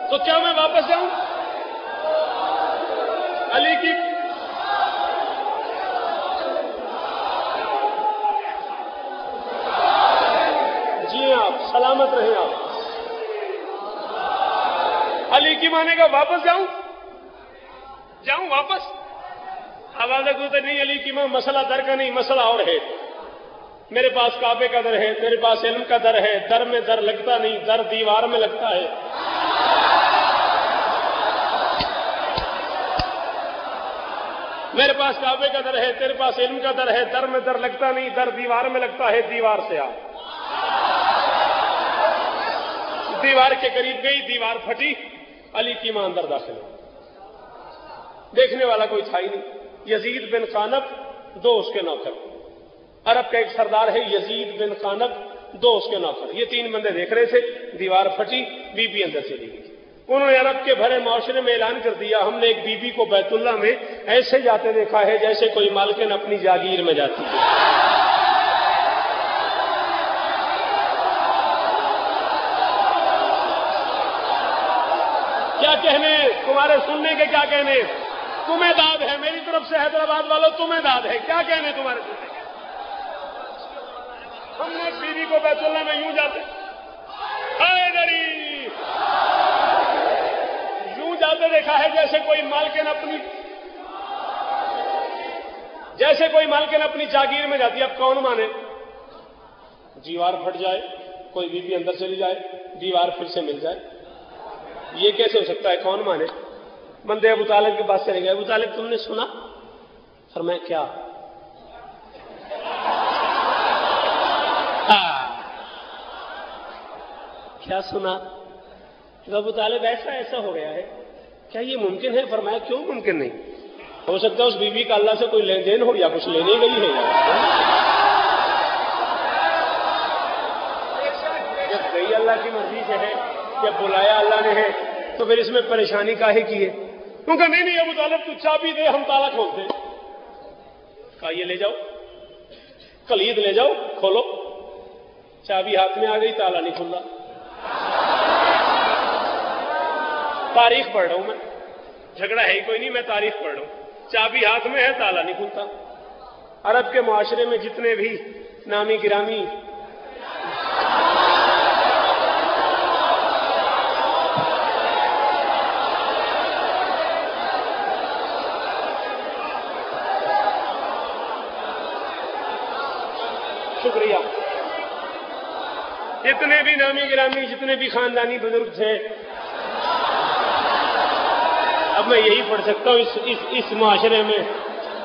تو کیا میں واپس جاؤں علی کی؟ جی آپ سلامت رہیں. آپ علی کی مانے کا واپس جاؤں واپس؟ آواز گزر نہیں. علی کی ماں مسئلہ در کا نہیں، مسئلہ اور ہے. میرے پاس کعبے کا در ہے، میرے پاس علم کا در ہے. در میں در لگتا نہیں، در دیوار میں لگتا ہے. میرے پاس کعبے کا در ہے، تیرے پاس علم کا در ہے. در میں در لگتا نہیں، در دیوار میں لگتا ہے. دیوار سے آ، دیوار کے قریب گئی، دیوار پھٹی. علی کی ماں اندر داخل ہوئی. دیکھنے والا کوئی تھا ہی نہیں. یزید بن خانب، 2 اس کے نوکر. عرب کا ایک سردار ہے یزید بن خانب، 2 اس کے نوکر. یہ 3 بندے دیکھ رہے تھے. دیوار پھٹی، بی بی اندر چلی گئی. انہوں نے عرب کے بھرے معاشرے میں اعلان کر دیا، ہم نے ایک بی بی کو بیت اللہ میں ایسے جاتے دیکھا ہے جیسے کوئی مالکن اپنی جاگیر میں جاتی ہے. کیا کہنے تمہارے سننے کے، کیا کہنے؟ تمہیں داد ہے میری طرف سے، حیدرآباد والوں تمہیں داد ہے. کیا کہنے تمہارے سننے کے؟ ہم نے بیوی کو بیت اللہ میں یوں جاتے، یوں جاتے دیکھا ہے جیسے کوئی مالکن اپنی جاگیر میں جاتی ہے. اب کون مانے؟ دیوار پھٹ جائے، کوئی بیوی اندر چلی جائے، دیوار پھر سے مل جائے. یہ کیسے ہو سکتا ہے؟ کون مانے؟ بندے ابو طالب کے پاس چلے گئے. ابو طالب تم نے سنا؟ فرمایا کیا؟ کیا سنا؟ ابو طالب ایسا ہو گیا ہے. کیا یہ ممکن ہے؟ فرمایا کیوں ممکن نہیں؟ ہو سکتا ہے اس بیوی کا اللہ سے کوئی لین دین ہو یا کچھ لینے گئی ہے. جب گئی اللہ کی مرضی سے ہے، جب بلایا اللہ نے ہے، تو پھر اس میں پریشانی کاہے کی ہے؟ کیونکہ نہیں ابو طالب تو چابی دے ہم تالا کھولتے. کہا یہ لے جاؤ، کلید لے جاؤ، کھولو. چابی ہاتھ میں آ گئی، تالا نہیں کھلا. تاریخ پڑھ رہا ہوں میں، جھگڑا ہے ہی کوئی نہیں، میں تاریخ پڑھ رہا ہوں. چابی ہاتھ میں ہے، تالا نہیں کھلتا. عرب کے معاشرے میں جتنے بھی نامی گرامی شکریہ، جتنے بھی نامی گرامی، جتنے بھی خاندانی بزرگ تھے، اب میں یہی پڑھ سکتا ہوں اس معاشرے میں.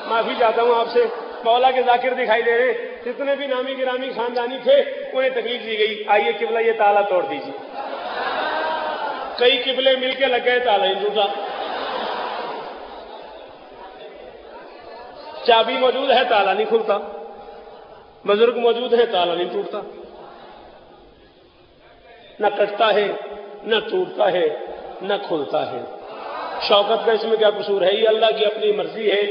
معافی چاہتا ہوں آپ سے، مولا کے ذاکر دکھائی دے رہے. جتنے بھی نامی گرامی خاندانی تھے انہیں تکلیف دی گئی، آئیے قبلہ یہ تالا توڑ دیجیے. کئی قبلے مل کے لگ گئے، تالا ہی ٹوٹا. چابی موجود ہے، تالا نہیں کھلتا. بزرگ موجود ہے، تالا نہیں ٹوٹتا. نہ کٹتا ہے، نہ ٹوٹتا ہے، نہ کھلتا ہے. شوکت کا اس میں کیا قصور ہے؟ یہ اللہ کی اپنی مرضی ہے.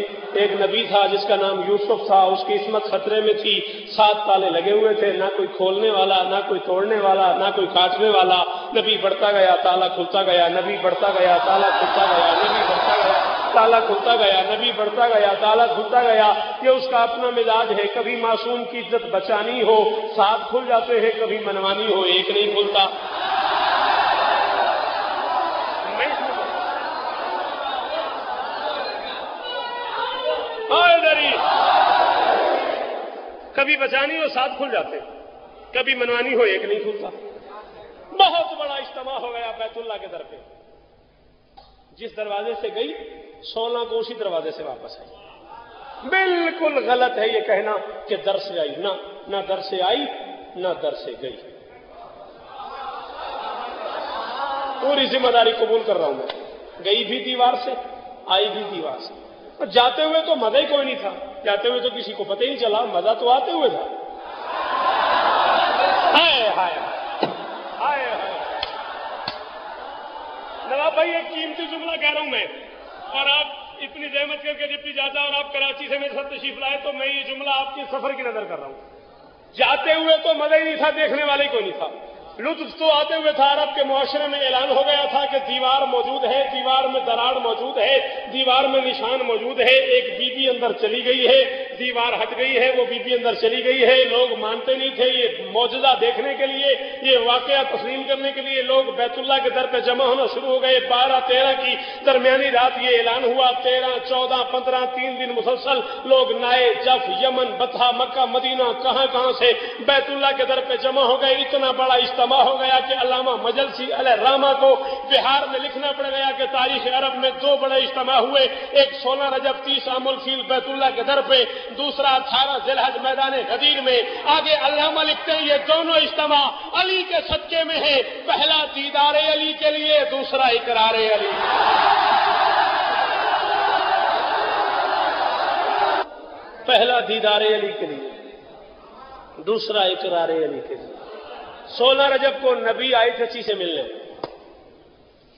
ایک نبی تھا جس کا نام یوسف تھا، اس کی عصمت خطرے میں تھی. 7 تالے لگے ہوئے تھے، نہ کوئی کھولنے والا، نہ کوئی توڑنے والا، نہ کوئی کاٹنے والا. نبی بڑھتا گیا، تالا کھلتا گیا. نبی بڑھتا گیا، تالا کھلتا گیا. نبی بڑھتا گیا، تالا کھلتا گیا. نبی بڑھتا گیا، تالا کھلتا گیا. یہ اس کا اپنا مزاج ہے. کبھی معصوم کی عزت بچانی ہو 7 کھل جاتے ہیں، کبھی منوانی ہو 1 نہیں کھلتا. کبھی بچانی ہو 7 کھل جاتے، کبھی منوانی ہو 1 نہیں کھلتا. بہت بڑا اجتماع ہو گیا بیت اللہ کے در پہ. جس دروازے سے گئی 16 کو اسی دروازے سے واپس آئی. بالکل غلط ہے یہ کہنا کہ در سے آئی. نہ در سے آئی، نہ در سے گئی. پوری ذمہ داری قبول کر رہا ہوں میں. گئی بھی دیوار سے، آئی بھی دیوار سے. جاتے ہوئے تو مزہ ہی کوئی نہیں تھا. جاتے ہوئے تو کسی کو پتہ ہی نہیں چلا، مزہ تو آتے ہوئے تھا. ہائے ہائے ہائے ہائے. نواب بھائی ایک قیمتی جملہ کہہ رہا ہوں میں، اور آپ اتنی زحمت کر کے ڈپٹی جاتا اور آپ کراچی سے میرے ساتھ تشریف لائے، تو میں یہ جملہ آپ کے سفر کی نظر کر رہا ہوں. جاتے ہوئے تو مزہ ہی نہیں تھا، دیکھنے والے کوئی نہیں تھا. لطف تو آتے ہوئے تھا. عرب کے معاشرے میں اعلان ہو گیا تھا کہ دیوار موجود ہے، دیوار میں دراڑ موجود ہے، دیوار میں نشان موجود ہے. ایک بی بی اندر چلی گئی ہے، دیوار ہٹ گئی ہے، وہ بی بی اندر چلی گئی ہے. لوگ مانتے نہیں تھے. یہ معجزہ دیکھنے کے لیے، یہ واقعہ تسلیم کرنے کے لیے لوگ بیت اللہ کے در پہ جمع ہونا شروع ہو گئے. 12-13 کی درمیانی رات یہ اعلان ہوا. 13, 14, 15 3 دن مسلسل لوگ نائے، جف، یمن، بطحہ، مکہ، مدینہ، کہاں سے بیت اللہ کے در پہ جمع ہو گئے. اتنا بڑا اجتماع ہو گیا کہ علامہ مجلسی علیہ رحمہ کو بہار میں لکھنا پڑ گیا کہ تاریخ عرب میں 2 بڑے اجتماع ہوئے. ایک 16 رجب 30 عام الفیل بیت اللہ کے در پہ، دوسرا 18 ذی الحج میدان غدیر میں. آگے علامہ لکھتے ہیں یہ دونوں اجتماع علی کے صدقے میں ہے. پہلا دیدار علی کے لیے، دوسرا اقرار علی. پہلا دیدار علی کے لیے، دوسرا اقرار علی کے لیے. 16 رجب کو نبی آئے تھے چیز سے ملنے.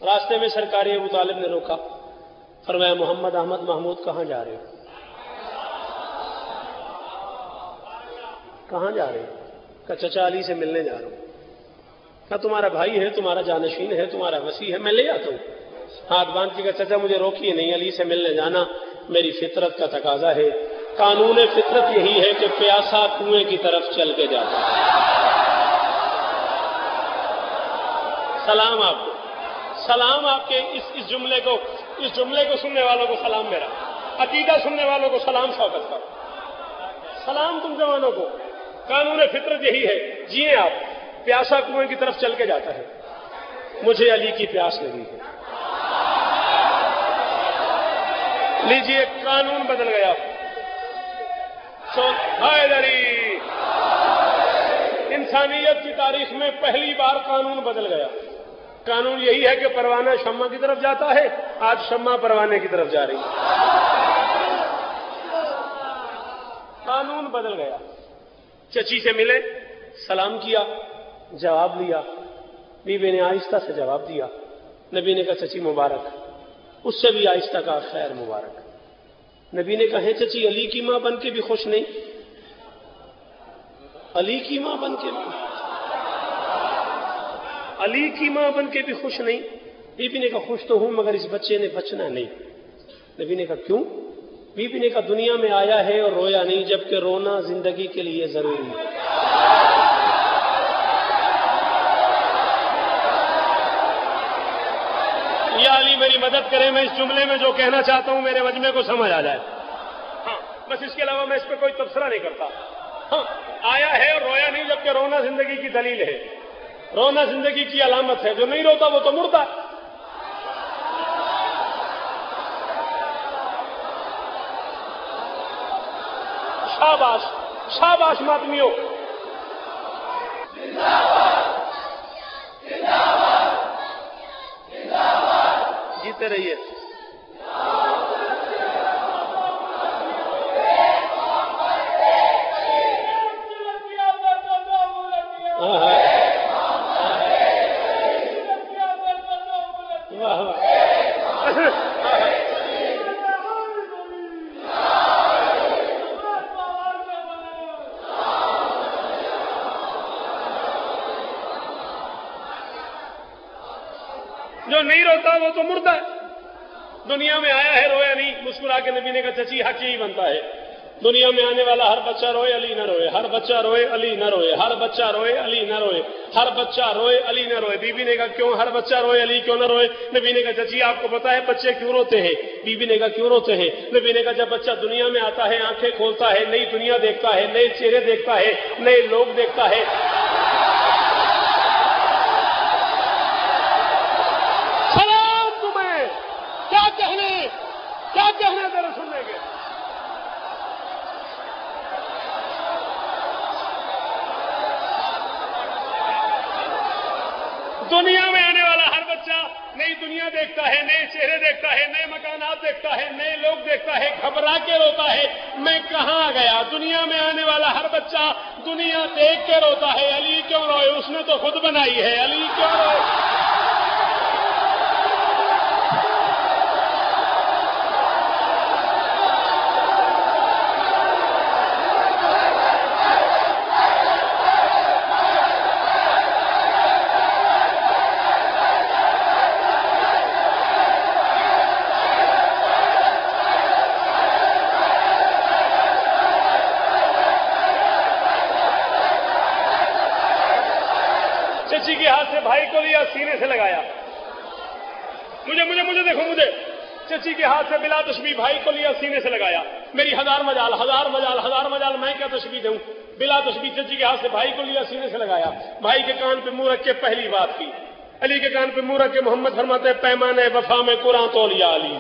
راستے میں سرکار ابو طالب نے روکا. فرمایا محمد احمد محمود کہاں جا رہے ہو؟ کہاں جا رہے ہو؟ کہا چچا علی سے ملنے جا رہا ہوں. کہا تمہارا بھائی ہے، تمہارا جانشین ہے، تمہارا وسیع ہے، میں لے آتا ہوں. ہاتھ باندھ کے کہا چچا مجھے روکیے نہیں، علی سے ملنے جانا میری فطرت کا تقاضا ہے. قانون فطرت یہی ہے کہ پیاسا کنویں کی طرف چل کے جاتا ہے. سلام آپ کو، سلام آپ کے اس جملے کو سننے والوں کو سلام میرا. عقیدہ سننے والوں کو سلام شوکت کا. سلام تم جوانوں کو. قانون فطرت یہی ہے، جیئے آپ. پیاسا کنویں کی طرف چل کے جاتا ہے. مجھے علی کی پیاس لگی ہے. لیجیے قانون بدل گیا. حیدری انسانیت کی تاریخ میں پہلی بار قانون بدل گیا. قانون یہی ہے کہ پروانہ شمع کی طرف جاتا ہے، آج شمع پروانے کی طرف جا رہی ہے. قانون بدل گیا. چچی سے ملے, سلام کیا, جواب لیا. بی بی نے آہستہ سے جواب دیا. نبی نے کہا چچی مبارک. اس سے بھی آہستہ کہا خیر مبارک. نبی نے کہا چچی علی کی ماں بن کے بھی خوش نہیں؟ علی کی ماں بن کے بھی, علی کی ماں بن کے بھی خوش نہیں؟ بی بی نے کہا خوش تو ہوں مگر اس بچے نے بچنا نہیں. نبی نے کہا کیوں؟ بی بی نے کہا دنیا میں آیا ہے اور رویا نہیں, جبکہ رونا زندگی کے لیے ضروری ہے. یا علی میری مدد کرے, میں اس جملے میں جو کہنا چاہتا ہوں میرے مجمع کو سمجھ آ جائے. ہاں بس اس کے علاوہ میں اس پہ کوئی تبصرہ نہیں کرتا. ہاں آیا ہے اور رویا نہیں, جبکہ رونا زندگی کی دلیل ہے, رونا زندگی کی علامت ہے. جو نہیں روتا وہ تو مردہ. شاباش شاباش ماتمیوں, جیتے رہیے. جو نہیں روتا وہ تو مردہ ہے. دنیا میں آیا ہے رویا نہیں. مسکرا کے نبی نے کہا چچی حق یہی بنتا ہے, دنیا میں آنے والا ہر بچہ روئے علی نہ روئے, ہر بچہ روئے علی نہ روئے, ہر بچہ روئے علی نہ روئے, ہر بچہ روئے علی نہ روئے. بی بی نے کہا کیوں ہر بچہ روئے علی کیوں نہ روئے؟ نبی نے کہا چچی آپ کو پتا ہے بچے کیوں روتے ہیں؟ بی بی نے کہا کیوں روتے ہیں؟ نبی نے کہا جب بچہ دنیا میں آتا ہے آنکھیں کھولتا ہے, نئی دنیا دیکھتا ہے, نئے چہرے دیکھتا ہے, نئے لوگ دیکھتا ہے. سلام تمہیں, کیا کہنے تیرے سننے کے. دنیا میں آنے والا ہر بچہ نئی دنیا دیکھتا ہے, نئے چہرے دیکھتا ہے, نئے مکانات دیکھتا ہے, نئے لوگ دیکھتا ہے, گھبرا کے روتا ہے میں کہاں گیا. دنیا میں آنے والا ہر بچہ دنیا دیکھ کے روتا ہے, علی کیوں روئے, اس نے تو خود بنائی ہے, علی کیوں روئے. چچی کے ہاتھ سے بھائی کو لیا, سینے سے لگایا. مجھے دیکھو, مجھے چچی کے ہاتھ سے بلا تشبیہ بھائی کو لیا, سینے سے لگایا. میری ہزار مجال میں کیا تشبیہ دوں. بلا تشبیہ چچی کے ہاتھ سے بھائی کو لیا, سینے سے لگایا. بھائی کے کان پہ منہ رکھ کے پہلی بات کی. علی کے کان پہ منہ رکھ کے محمد فرماتے ہیں پیمانے وفا میں قرآن تولیا علی.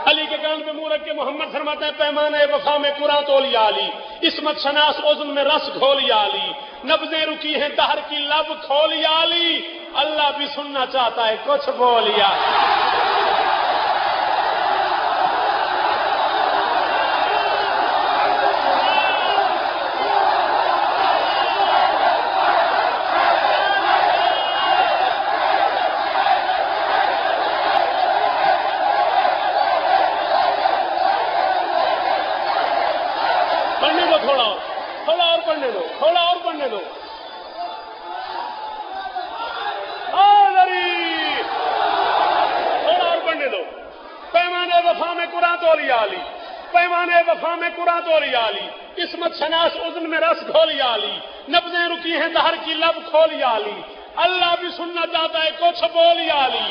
علی کے کان پہ منہ رکھ کے محمد فرماتے ہیں پیمانے وفا میں قرآن تولیا علی. عصمت شناس عزم میں رس کھولیا علی. نبضیں رکی ہیں دہر کی لب کھولیا علی. اللہ بھی سننا چاہتا ہے کچھ بولیا. تھوڑا اور پڑھنے دو. تھوڑا اور پڑھنے دو. پیمانے وفا میں قرآن تولیا علی. پیمانے وفا میں قرآن تولیا علی. قسمت شناس اذن میں رس کھولیا علی. نبضیں رکی ہیں دہر کی لب کھولیا علی. اللہ بھی سننا چاہتا ہے کچھ بولیا علی.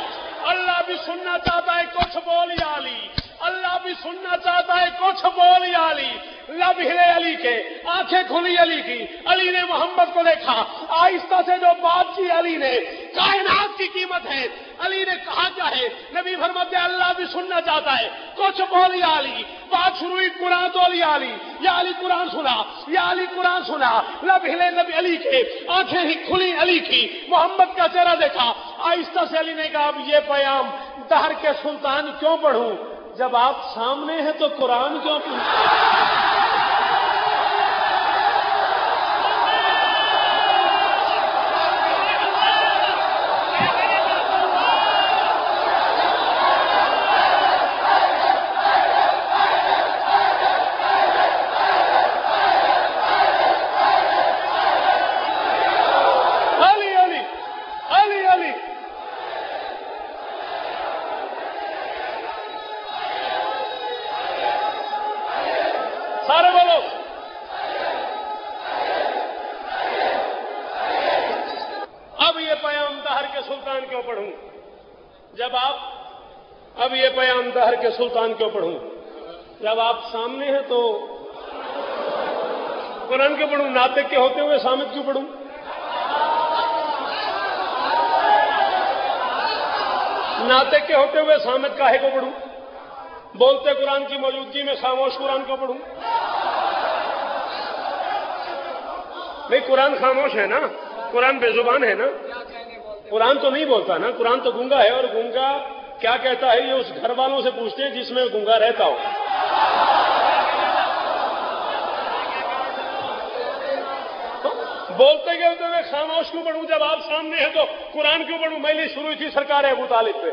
اللہ بھی سننا چاہتا ہے کچھ بولیا علی. اللہ بھی سننا چاہتا ہے کچھ بولیا علی. لب ہلے علی کے, آنکھیں کھلی علی کی. علی نے محمد کو دیکھا, آہستہ سے جو بات کی علی نے, کائنات کی قیمت ہے. علی نے کہا کیا ہے؟ نبی فرماتے ہیں اللہ بھی سننا چاہتا ہے کچھ بولیا علی. بات شروع ہوئی قرآن تولیا علی. یا علی قرآن سنا, یا علی قرآن سنا. لب ہلے نبی علی کے, آنکھیں ہی کھلی علی کی. محمد کا چہرہ دیکھا, آہستہ سے علی نے کہا اب یہ پیام دہر کے سلطان کیوں پڑھوں. جب آپ سامنے ہیں تو قرآن کیوں پوچھتے ہیں؟ سارے بولو اب یہ پیام دہر کے سلطان کیوں پڑھوں؟ جب آپ اب یہ پیام دہر کے سلطان کیوں پڑھوں؟ جب آپ سامنے ہیں تو قرآن کیوں پڑھوں؟ ناطق کے ہوتے ہوئے سامد کیوں پڑھوں؟ ناطق کے ہوتے ہوئے سامد کاہے کو پڑھوں؟ بولتے قرآن کی موجودگی میں خاموش قرآن کو پڑھوں؟ بھئی قرآن خاموش ہے نا، قرآن بے زبان ہے نا، قرآن تو نہیں بولتا نا، قرآن تو گونگا ہے، اور گونگا کیا کہتا ہے یہ اس گھر والوں سے پوچھتے ہیں جس میں گونگا رہتا ہو۔ بولتے گئے ہوتے ہوئے خاموش کیوں پڑھوں؟ جب آپ سامنے ہیں تو قرآن کیوں پڑھوں؟ میں نے شروع تھی سرکار ابو طالب پہ،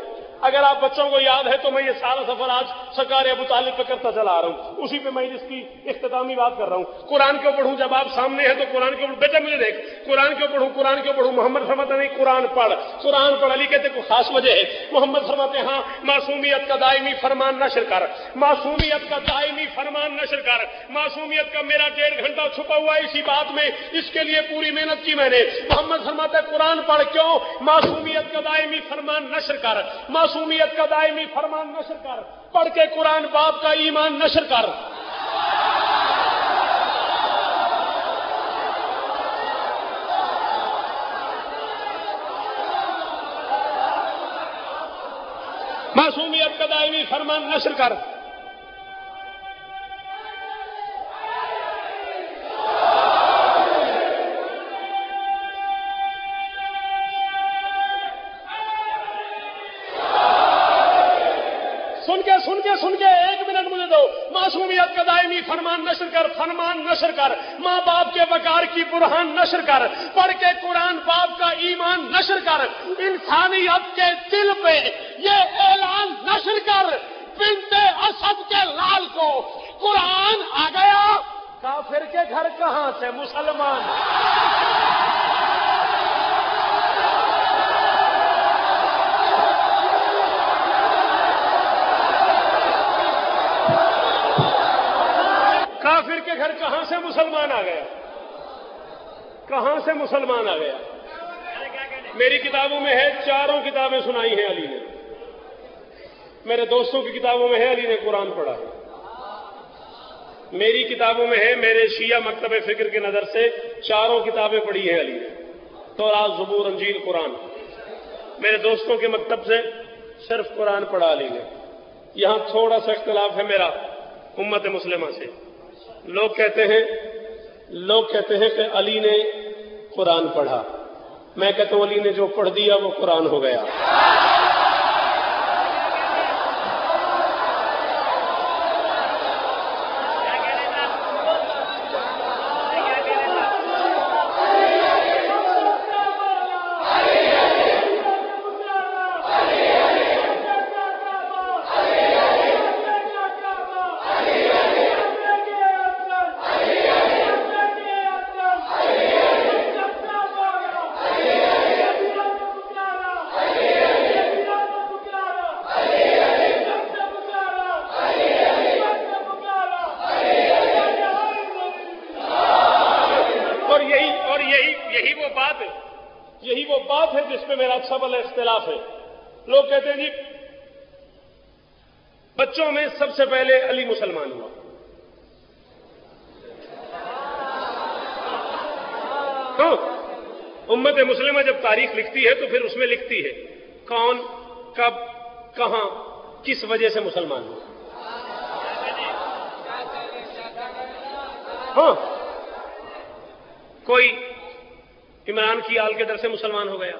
اگر آپ بچوں کو یاد ہے تو میں یہ سارا سفر آج سرکار ابو طالب پہ کرتا چلا آ رہا ہوں، اسی پہ میں اس کی اختتامی بات کر رہا ہوں۔ قرآن کیوں پڑھوں؟ جب آپ سامنے ہیں تو قرآن کیوں پڑھوں؟ بیٹا مجھے دیکھ، قرآن کیوں پڑھوں؟ قرآن کیوں پڑھوں؟ محمد فرماتے نہیں قرآن پڑھ، قرآن پڑھ۔ علی کہتے کوئی خاص وجہ ہے؟ محمد فرماتے ہاں معصومیت کا دائمی فرمان نشر کر، معصومیت کا دائمی فرمان نشر کر، معصومیت کا میرا 1.5 گھنٹہ چھپا ہوا ہے اسی بات میں، اس کے لیے پوری محنت کی میں نے۔ محمد فرماتے قرآن پڑھ، کیوں؟ معصومیت کا دائمی فرمان نشر کر، معصومیت کا دائمی فرمان نشر کر، پڑھ کے قرآن باپ کا ایمان نشر کر۔ معصومیت کا دائمی فرمان نشر کر۔ سن کے 1 منٹ مجھے دو۔ معصومیت کا دائمی فرمان نشر کر، فرمان نشر کر، ماں باپ کے وقار کی برہان نشر کر، پڑھ کے قرآن باپ کا ایمان نشر کر، انسانیت کے دل پہ یہ اعلان نشر کر، بنت اسد کے لال کو قرآن آ گیا، کافر کے گھر کہاں سے مسلمان؟ کافر کے گھر کہاں سے مسلمان آ گیا؟ کہاں سے مسلمان آ گیا؟ میری کتابوں میں ہے، 4 کتابیں سنائی ہیں علی نے، میرے دوستوں کی کتابوں میں ہے علی نے قرآن پڑھا، میری کتابوں میں ہے، میرے شیعہ مکتب فکر کی نظر سے 4 کتابیں پڑھی ہیں علی نے، تورات، زبور، انجیل، قرآن۔ میرے دوستوں کے مکتب سے صرف قرآن پڑھا علی نے۔ یہاں تھوڑا سا اختلاف ہے میرا امت مسلمہ سے۔ لوگ کہتے ہیں کہ علی نے قرآن پڑھا، میں کہتا ہوں علی نے جو پڑھ دیا وہ قرآن ہو گیا۔ یہی وہ بات ہے جس پہ میرا اچھا بھلا اختلاف ہے۔ لوگ کہتے ہیں جی بچوں میں سب سے پہلے علی مسلمان ہوا۔ تو امت مسلمہ جب تاریخ لکھتی ہے تو پھر اس میں لکھتی ہے کون، کب، کہاں، کس وجہ سے مسلمان ہوا۔ ہاں، کوئی عمران کی آل کے در سے مسلمان ہو گیا،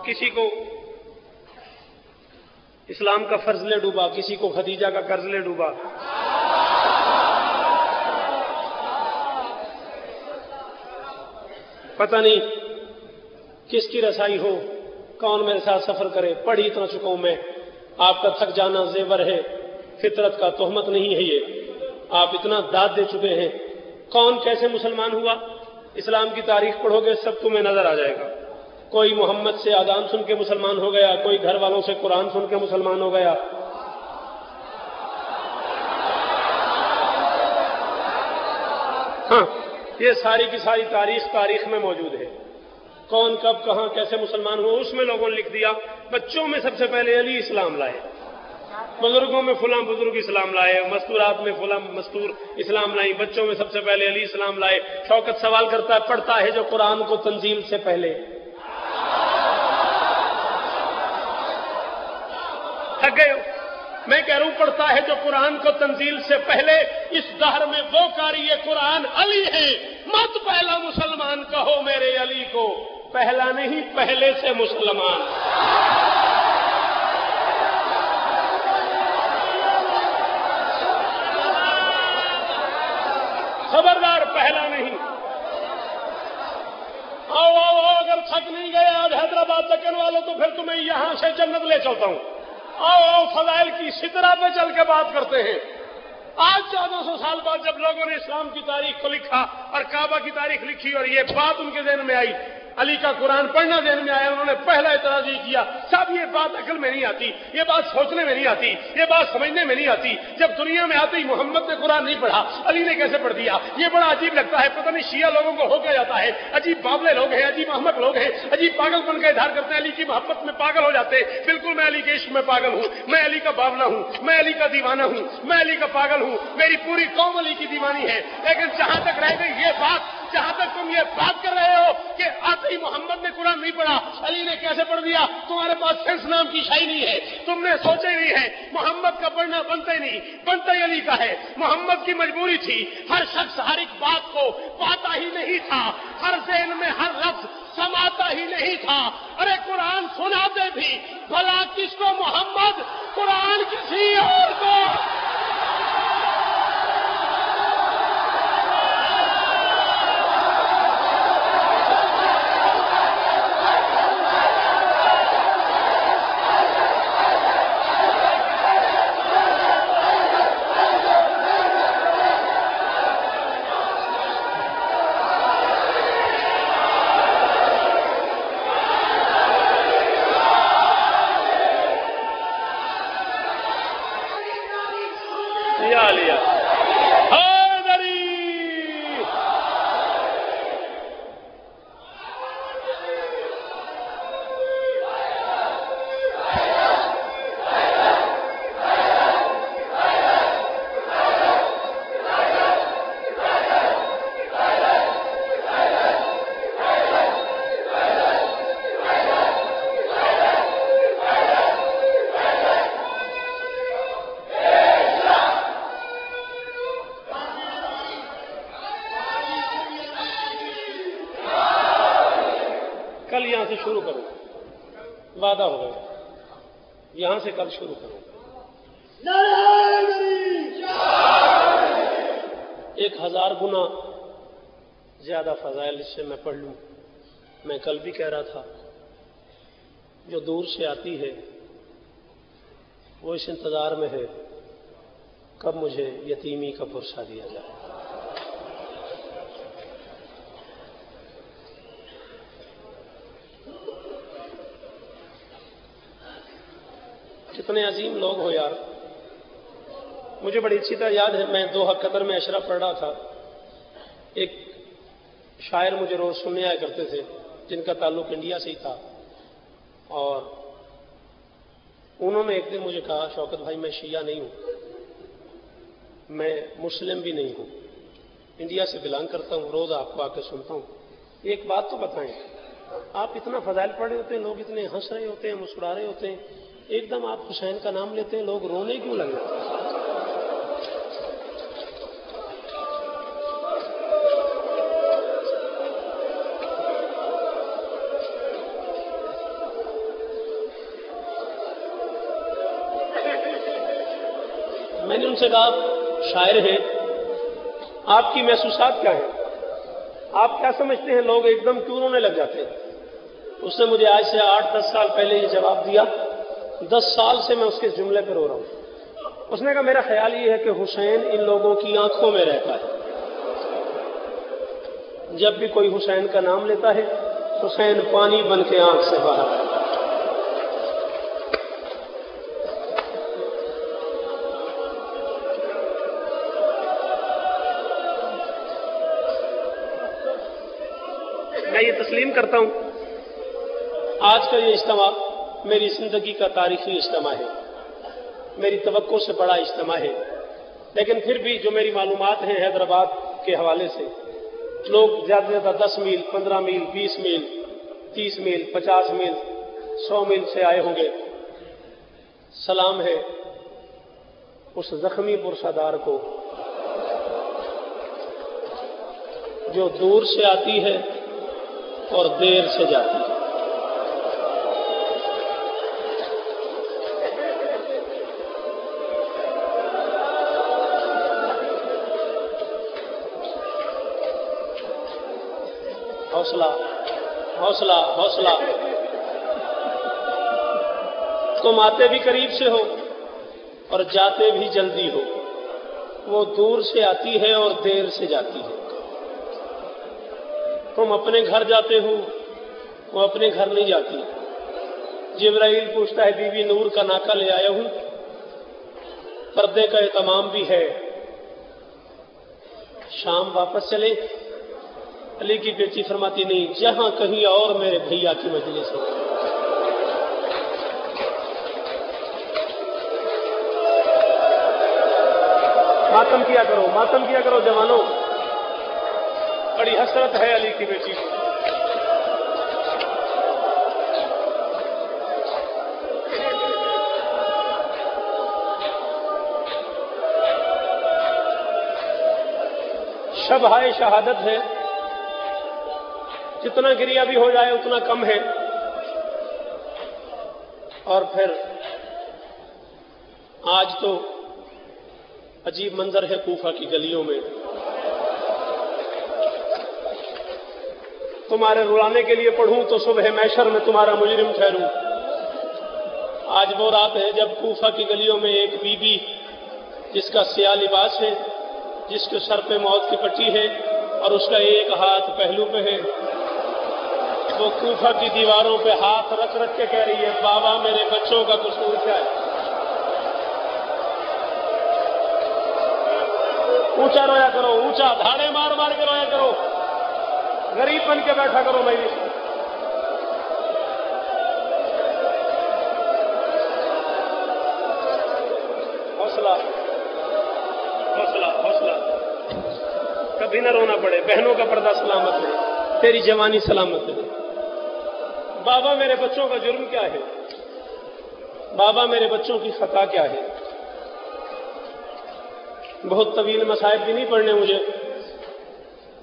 کسی کو اسلام کا فرض لے ڈوبا، کسی کو خدیجہ کا قرض لے ڈوبا. پتہ نہیں کس کی رسائی ہو، کون میرے ساتھ سفر کرے. پڑھ ہی اتنا چکا ہوں میں. آپ کا تھک جانا زیور ہے، فطرت کا تہمت نہیں ہے. یہ آپ اتنا داد دے چکے ہیں. کون کیسے مسلمان ہوا، اسلام کی تاریخ پڑھو گے سب تمہیں نظر آ جائے گا. کوئی محمد سے اذان سن کے مسلمان ہو گیا، کوئی گھر والوں سے قرآن سن کے مسلمان ہو گیا. ہاں، یہ ساری کی ساری تاریخ میں موجود ہے. کون کب کہاں کیسے مسلمان ہوا، اس میں لوگوں نے لکھ دیا. بچوں میں سب سے پہلے علی اسلام لائے، بزرگوں میں فلاں بزرگ اسلام لائے، مستورات میں فلاں مستور اسلام لائی. بچوں میں سب سے پہلے علی اسلام لائے. شوکت سوال کرتا ہے، پڑھتا ہے جو قرآن کو تنزیل سے پہلے. تھک گئے ہو؟ میں کہہ رہا ہوں پڑھتا ہے جو قرآن کو تنزیل سے پہلے. اس دہر میں وہ قاری قرآن علی ہے. مت پہلا مسلمان کہو میرے علی کو، پہلا نہیں پہلے سے مسلمان. خبردار، پہلا نہیں. آؤ آؤ آؤ، اگر تھک نہیں گئے آج حیدرآباد تکن والوں تو پھر تمہیں یہاں سے جنت لے چلتا ہوں. آؤ آؤ، فضائل کی سدرا پہ چل کے بات کرتے ہیں. آج 1400 سال بعد جب لوگوں نے اسلام کی تاریخ کو لکھا اور کعبہ کی تاریخ لکھی اور یہ بات ان کے ذہن میں آئی، علی کا قرآن پڑھنا ذہن میں آیا، انہوں نے پہلا اعتراض یہ کیا، صاحب یہ بات عقل میں نہیں آتی، یہ بات سوچنے میں نہیں آتی، یہ بات سمجھنے میں نہیں آتی. جب دنیا میں آتے ہی محمد نے قرآن نہیں پڑھا، علی نے کیسے پڑھ دیا؟ یہ بڑا عجیب لگتا ہے. پتہ نہیں شیعہ لوگوں کو ہو کیا جاتا ہے. عجیب بابلے لوگ ہیں، عجیب احمق لوگ ہیں، عجیب پاگل بن کا اظہار کرتے ہیں. علی کی محبت میں پاگل ہو جاتے ہیں. بالکل میں علی کے عشق میں پاگل ہوں، میں علی کا باولا ہوں، میں علی کا دیوانہ ہوں، میں علی کا پاگل ہوں. میری پوری قوم علی کی دیوانی ہے. لیکن جہاں تک رہ گئی یہ بات، جہاں تک تم یہ بات کر رہے ہو کہ آتے ہی محمد نے قرآن نہیں پڑھا، علی نے کیسے پڑھ دیا، تمہارے پاس سینس نام کی شائی نہیں ہے. تم نے سوچا ہی نہیں ہے. محمد کا پڑھنا بنتا ہی نہیں، بنتا ہی علی کا ہے. محمد کی مجبوری تھی. ہر شخص ہر ایک بات کو پاتا ہی نہیں تھا، ہر ذہن میں ہر لفظ سماتا ہی نہیں تھا. ارے قرآن سناتے بھی بھلا کس کو؟ محمد. قرآن کسی اور کو. کل یہاں سے شروع کروں، وعدہ ہو گیا، یہاں سے کل شروع کروں. 1000 گنا زیادہ فضائل اس سے میں پڑھ لوں. میں کل بھی کہہ رہا تھا، جو دور سے آتی ہے وہ اس انتظار میں ہے کب مجھے یتیمی کا پرسہ دیا جائے. کتنے عظیم لوگ ہو یار. مجھے بڑی اچھی طرح یاد ہے، میں دوحہ قطر میں اشرف پڑھ رہا تھا. ایک شاعر مجھے روز سننے آیا کرتے تھے جن کا تعلق انڈیا سے ہی تھا، اور انہوں نے ایک دن مجھے کہا، شوکت بھائی میں شیعہ نہیں ہوں، میں مسلم بھی نہیں ہوں، انڈیا سے بلانگ کرتا ہوں، روز آپ کو آ کے سنتا ہوں. ایک بات تو بتائیں، آپ اتنا فضائل پڑھ رہے ہوتے ہیں، لوگ اتنے ہنس رہے ہوتے ہیں، مسکرا رہے ہوتے ہیں، ایک دم آپ حسین کا نام لیتے ہیں، لوگ رونے کیوں لگ جاتے ہیں؟ نے ان سے کہا شاعر ہے، آپ کی محسوسات کیا ہیں؟ آپ کیا سمجھتے ہیں لوگ ایک دم کیوں رونے لگ جاتے ہیں؟ اس نے مجھے آج سے 8-10 سال پہلے یہ جواب دیا، 10 سال سے میں اس کے جملے پہ رو رہا ہوں۔ اس نے کہا میرا خیال یہ ہے کہ حسین ان لوگوں کی آنکھوں میں رہتا ہے، جب بھی کوئی حسین کا نام لیتا ہے حسین پانی بن کے آنکھ سے باہر آتا ہے۔ میں یہ تسلیم کرتا ہوں آج کا یہ اجتماع میری زندگی کا تاریخی اجتماع ہے، میری توقع سے بڑا اجتماع ہے، لیکن پھر بھی جو میری معلومات ہیں حیدرآباد کے حوالے سے، لوگ زیادہ سے زیادہ 10 میل 15 میل 20 میل 30 میل 50 میل 100 میل سے آئے ہوں گے۔ سلام ہے اس زخمی پرسادار کو جو دور سے آتی ہے اور دیر سے جاتی ہے۔ حوصلہ حوصلہ حوصلہ، تم آتے بھی قریب سے ہو اور جاتے بھی جلدی ہو، وہ دور سے آتی ہے اور دیر سے جاتی ہے۔ تم اپنے گھر جاتے ہو، وہ اپنے گھر نہیں جاتی۔ جبرائیل پوچھتا ہے بی بی نور کا ناکہ لے آیا ہوں، پردے کا اہتمام بھی ہے، شام واپس چلے؟ علی کی بیٹی فرماتی نہیں، جہاں کہیں اور میرے بھیا کی مجلس ہو۔ ماتم کیا کرو، ماتم کیا کرو جوانوں، بڑی حسرت ہے علی کی بیٹی کی۔ شب شہادت ہے، جتنا گریہ بھی ہو جائے اتنا کم ہے۔ اور پھر آج تو عجیب منظر ہے کوفہ کی گلیوں میں، تمہارے رلانے کے لیے پڑھوں تو صبح محشر میں تمہارا مجرم ٹھہروں۔ آج وہ رات ہے جب کوفہ کی گلیوں میں ایک بی بی جس کا سیاہ لباس ہے، جس کے سر پہ موت کی پٹی ہے اور اس کا ایک ہاتھ پہلو پہ ہے، وہ کوفہ کی دیواروں پہ ہاتھ رکھ رکھ کے کہہ رہی ہے بابا میرے بچوں کا قصور کیا ہے؟ اونچا رویا کرو، اونچا دھاڑے مار مار کے رویا کرو، غریب بن کے بیٹھا کرو بھائی۔ حوصلہ حوصلہ حوصلہ، کبھی نہ رونا پڑے، بہنوں کا پردہ سلامت ہے، تیری جوانی سلامت ہے۔ بابا میرے بچوں کا جرم کیا ہے؟ بابا میرے بچوں کی خطا کیا ہے؟ بہت طویل مصائب بھی نہیں پڑھنے مجھے،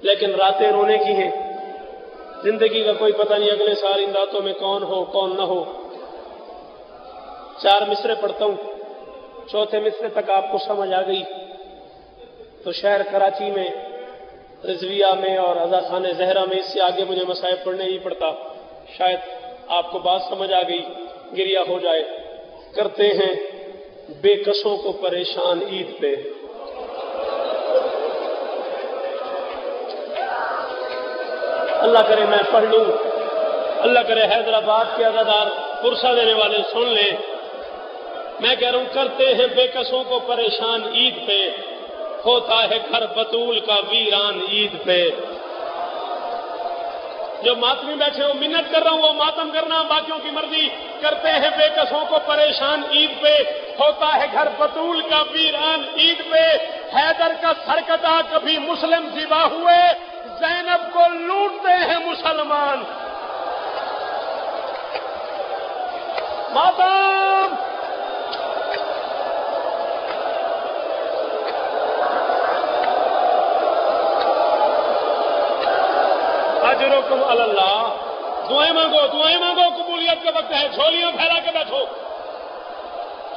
لیکن راتیں رونے کی ہیں۔ زندگی کا کوئی پتہ نہیں اگلے سال ان راتوں میں کون ہو کون نہ ہو۔ 4 مصرے پڑھتا ہوں، 4تھے مصرے تک آپ کو سمجھ آ گئی تو شہر کراچی میں رضویہ میں اور رضا خان زہرا میں اس سے آگے مجھے مصائب پڑھنے نہیں پڑتا۔ شاید آپ کو بات سمجھ آ گئی، گریہ ہو جائے۔ کرتے ہیں بے کسوں کو پریشان عید پہ، اللہ کرے میں پڑھ لوں، اللہ کرے حیدرآباد کے عزادار پرسہ دینے والے سن لیں۔ میں کہہ رہا ہوں کرتے ہیں بے کسوں کو پریشان عید پہ، ہوتا ہے گھر بطول کا ویران عید پہ۔ جو ماتمی بیٹھے ہو منت کر رہا ہوں وہ ماتم کرنا، باقیوں کی مرضی۔ کرتے ہیں بے کسوں کو پریشان عید پہ، ہوتا ہے گھر بطول کا ویران عید پہ۔ حیدر کا سرکتا کبھی مسلم ذبح ہوئے، زینب کو لوٹتے ہیں مسلمان۔ ماتم اجرکم علی اللہ، دعائیں مانگو، دعائیں مانگو، قبولیت کا وقت ہے، جھولیاں پھیلا کے بیٹھو۔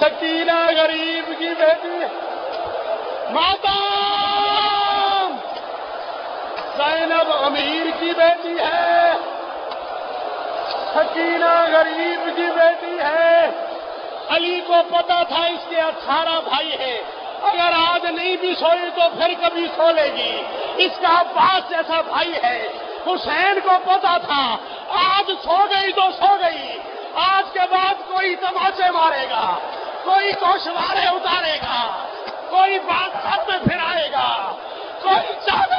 سکینہ غریب کی بیٹی ہے، ماتام زینب امیر کی بیٹی ہے، سکینہ غریب کی بیٹی ہے۔ علی کو پتا تھا اس کے 18 بھائی ہیں، اگر آج نہیں بھی سوئی تو پھر کبھی سو لے گی، اس کا عباس جیسا بھائی ہے۔ حسین کو پتا تھا آج سو گئی تو سو گئی، آج کے بعد کوئی تماچے مارے گا، کوئی گوشوارے اتارے گا، کوئی بات سب میں پھرائے گا، کوئی چاہے